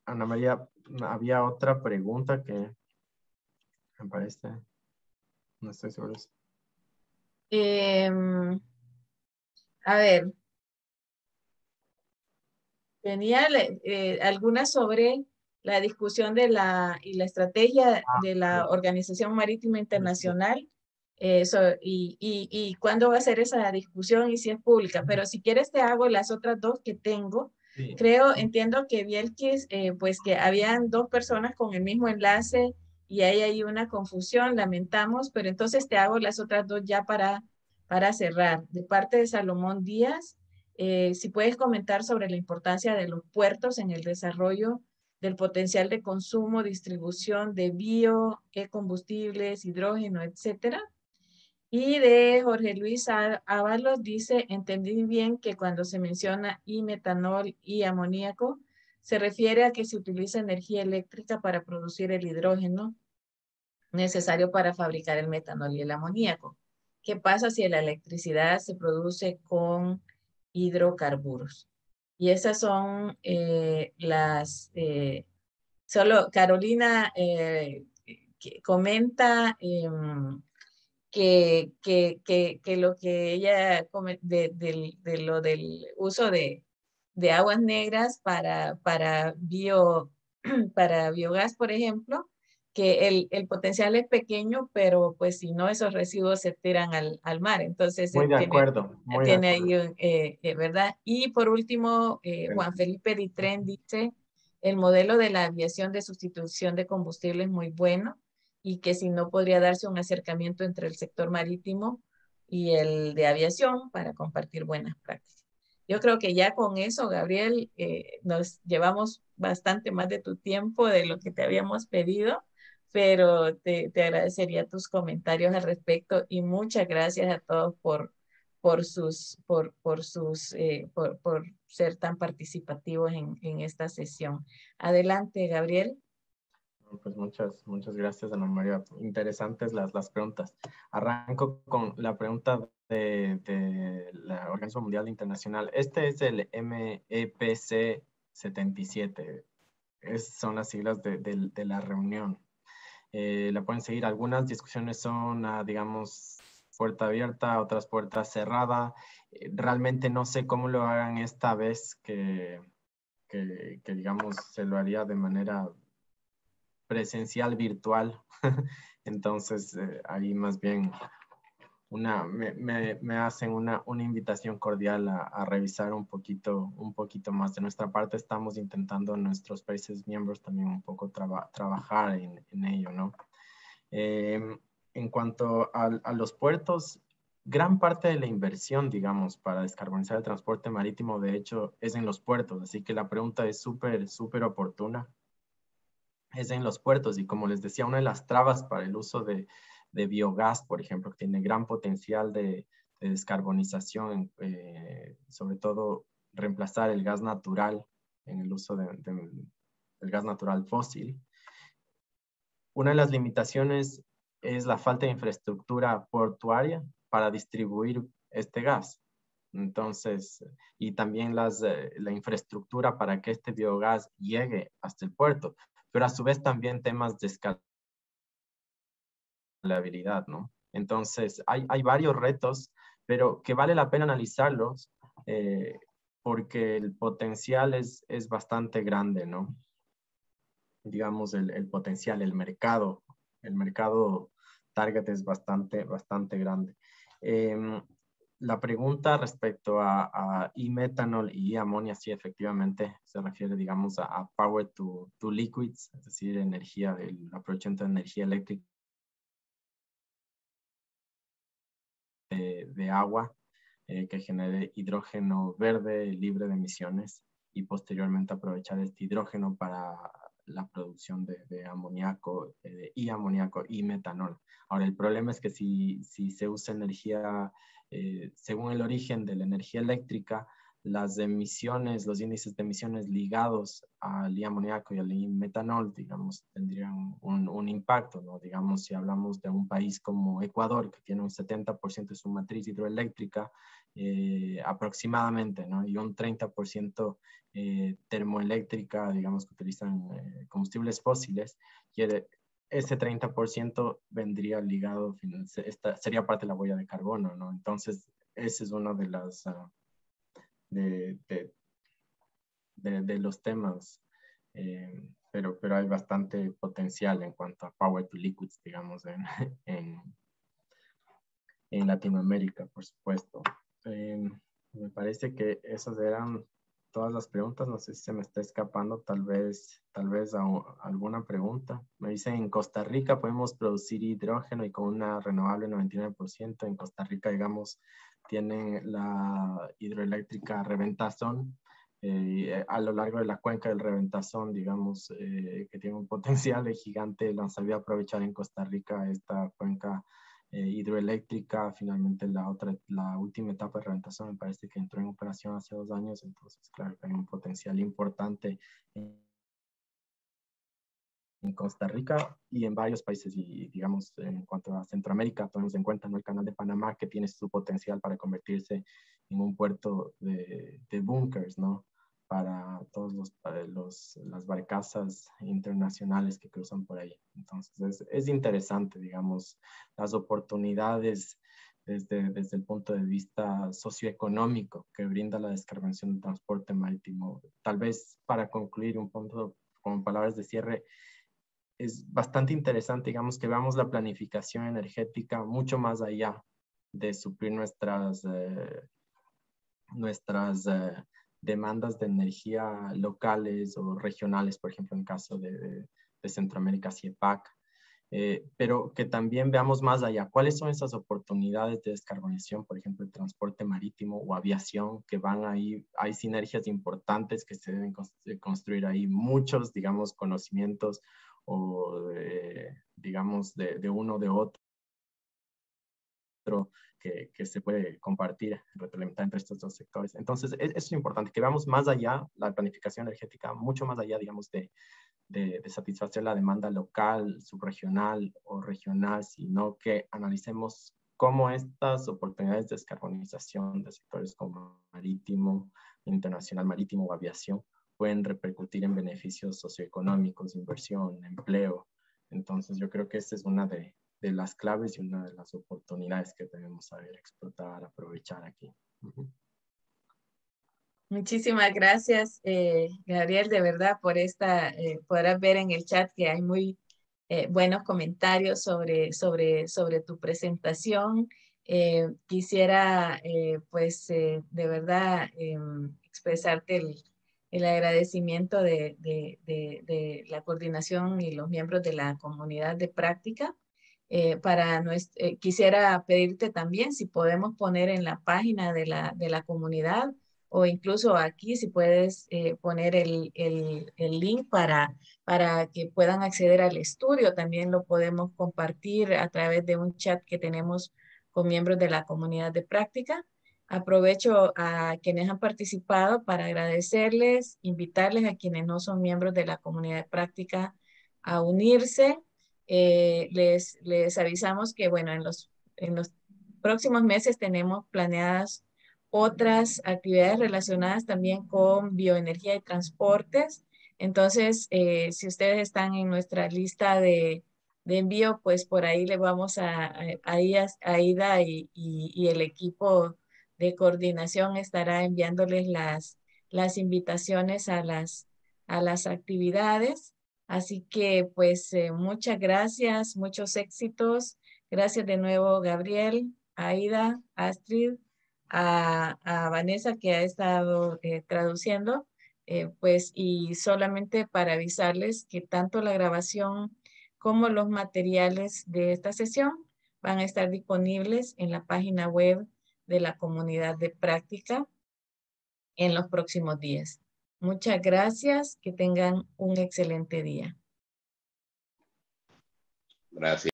Ana María, había otra pregunta que me parece, no estoy seguro. A ver, tenía algunas sobre la discusión de la estrategia de la Organización Marítima Internacional y cuándo va a ser esa discusión y si es pública. Pero si quieres te hago las otras dos que tengo. Sí. Entiendo que Bielkis, pues que habían dos personas con el mismo enlace y ahí hay una confusión, lamentamos, pero entonces te hago las otras dos ya para cerrar. De parte de Salomón Díaz, si puedes comentar sobre la importancia de los puertos en el desarrollo del potencial de consumo, distribución de biocombustibles, hidrógeno, etcétera. Y de Jorge Luis Ábalos dice, entendí bien que cuando se menciona y metanol y amoníaco, se refiere a que se utiliza energía eléctrica para producir el hidrógeno necesario para fabricar el metanol y el amoníaco. ¿Qué pasa si la electricidad se produce con hidrocarburos? Y esas son solo Carolina que comenta que lo que ella de lo del uso de aguas negras para biogás, por ejemplo, que el potencial es pequeño, pero pues si no, esos residuos se tiran al mar. Entonces Muy de acuerdo, muy de tiene acuerdo. ahí, ¿verdad? Y por último, Juan Felipe Ditren dice, el modelo de la aviación de sustitución de combustible es muy bueno y que si no podría darse un acercamiento entre el sector marítimo y el de aviación para compartir buenas prácticas. Yo creo que ya con eso, Gabriel, nos llevamos bastante más de tu tiempo de lo que te habíamos pedido, pero te agradecería tus comentarios al respecto y muchas gracias a todos por ser tan participativos en esta sesión. Adelante, Gabriel. Pues muchas gracias, Ana María. Interesantes las preguntas. Arranco con la pregunta de la Organización Mundial Internacional. Este es el MEPC 77. Son las siglas de la reunión. La pueden seguir. Algunas discusiones son, digamos, puerta abierta, otras puerta cerrada. Realmente no sé cómo lo hagan esta vez que digamos, se lo haría de manera presencial virtual. Entonces, ahí más bien me hacen una invitación cordial a revisar un poquito más. De nuestra parte estamos intentando en nuestros países miembros también un poco trabajar en ello, ¿no? En cuanto a los puertos, gran parte de la inversión, digamos, para descarbonizar el transporte marítimo, de hecho, es en los puertos. Así que la pregunta es súper oportuna. Es en los puertos y como les decía, una de las trabas para el uso de biogás, por ejemplo, que tiene gran potencial de descarbonización, sobre todo reemplazar el gas natural en el uso del gas natural fósil. Una de las limitaciones es la falta de infraestructura portuaria para distribuir este gas. Entonces, y también la infraestructura para que este biogás llegue hasta el puerto, pero a su vez también temas de escalabilidad, ¿no? Entonces, hay varios retos, pero que vale la pena analizarlos porque el potencial es bastante grande, ¿no? Digamos, el potencial, el mercado target es bastante grande. La pregunta respecto a e-metanol y e-amonia, sí, efectivamente se refiere, digamos, a power to liquids, es decir, energía, el aprovechamiento de energía eléctrica de agua que genere hidrógeno verde libre de emisiones y posteriormente aprovechar este hidrógeno para la producción de amoníaco y metanol. Ahora, el problema es que si se usa energía, según el origen de la energía eléctrica, las emisiones, los índices de emisiones ligados al amoníaco y al metanol, digamos, tendrían un impacto, ¿no? Digamos, si hablamos de un país como Ecuador, que tiene un 70% de su matriz hidroeléctrica, aproximadamente, ¿no? Y un 30% termoeléctrica, digamos, que utilizan combustibles fósiles, ese 30% vendría ligado, sería parte de la huella de carbono, ¿no? Entonces, ese es uno de las... de los temas, pero hay bastante potencial en cuanto a power to liquids, digamos, en Latinoamérica, por supuesto. Me parece que esas eran todas las preguntas. No sé si se me está escapando tal vez alguna pregunta. Me dicen, en Costa Rica podemos producir hidrógeno y con una renovable 99%. En Costa Rica, digamos, tienen la hidroeléctrica Reventazón. A lo largo de la cuenca del Reventazón, digamos, que tiene un potencial gigante, lo han sabido aprovechar en Costa Rica, esta cuenca hidroeléctrica. Finalmente la última etapa de rehabilitación me parece que entró en operación hace 2 años, entonces claro que hay un potencial importante en Costa Rica y en varios países, y digamos en cuanto a Centroamérica, tomemos en cuenta, ¿no?, el Canal de Panamá, que tiene su potencial para convertirse en un puerto de búnkers, ¿no?, para todos las barcazas internacionales que cruzan por ahí. Entonces es interesante, digamos, las oportunidades desde el punto de vista socioeconómico que brinda la descarbonización del transporte marítimo. Tal vez para concluir un punto con palabras de cierre, es bastante interesante, digamos, que veamos la planificación energética mucho más allá de suplir nuestras demandas de energía locales o regionales, por ejemplo, en el caso de Centroamérica, CIEPAC, pero que también veamos más allá. ¿Cuáles son esas oportunidades de descarbonización, por ejemplo, el transporte marítimo o aviación, que van ahí? Hay sinergias importantes que se deben construir ahí, muchos, digamos, conocimientos o, digamos, de uno de otro, que se puede compartir, retroalimentar entre estos dos sectores. Entonces, es importante que veamos más allá la planificación energética, mucho más allá, digamos, de satisfacer la demanda local, subregional o regional, sino que analicemos cómo estas oportunidades de descarbonización de sectores como marítimo, internacional marítimo o aviación pueden repercutir en beneficios socioeconómicos, inversión, empleo. Entonces yo creo que esta es una de las claves y una de las oportunidades que debemos saber explotar, aprovechar aquí. Muchísimas gracias, Gabriel, de verdad, por podrás ver en el chat que hay muy buenos comentarios sobre tu presentación. Quisiera, pues, de verdad, expresarte el agradecimiento de la coordinación y los miembros de la comunidad de práctica. Quisiera pedirte también si podemos poner en la página de la comunidad, o incluso aquí, si puedes poner el link para que puedan acceder al estudio. También lo podemos compartir a través de un chat que tenemos con miembros de la comunidad de práctica. Aprovecho a quienes han participado para agradecerles, invitarles a quienes no son miembros de la comunidad de práctica a unirse. Les avisamos que, bueno, en los próximos meses tenemos planeadas otras actividades relacionadas también con bioenergía y transportes. Entonces, si ustedes están en nuestra lista de envío, pues por ahí le vamos a Aida y el equipo de coordinación estará enviándoles las invitaciones a las actividades. Así que, pues, muchas gracias, muchos éxitos. Gracias de nuevo, Gabriel, Aida, Astrid, a Vanessa, que ha estado traduciendo, pues, y solamente para avisarles que tanto la grabación como los materiales de esta sesión van a estar disponibles en la página web de la comunidad de práctica en los próximos días. Muchas gracias, que tengan un excelente día. Gracias.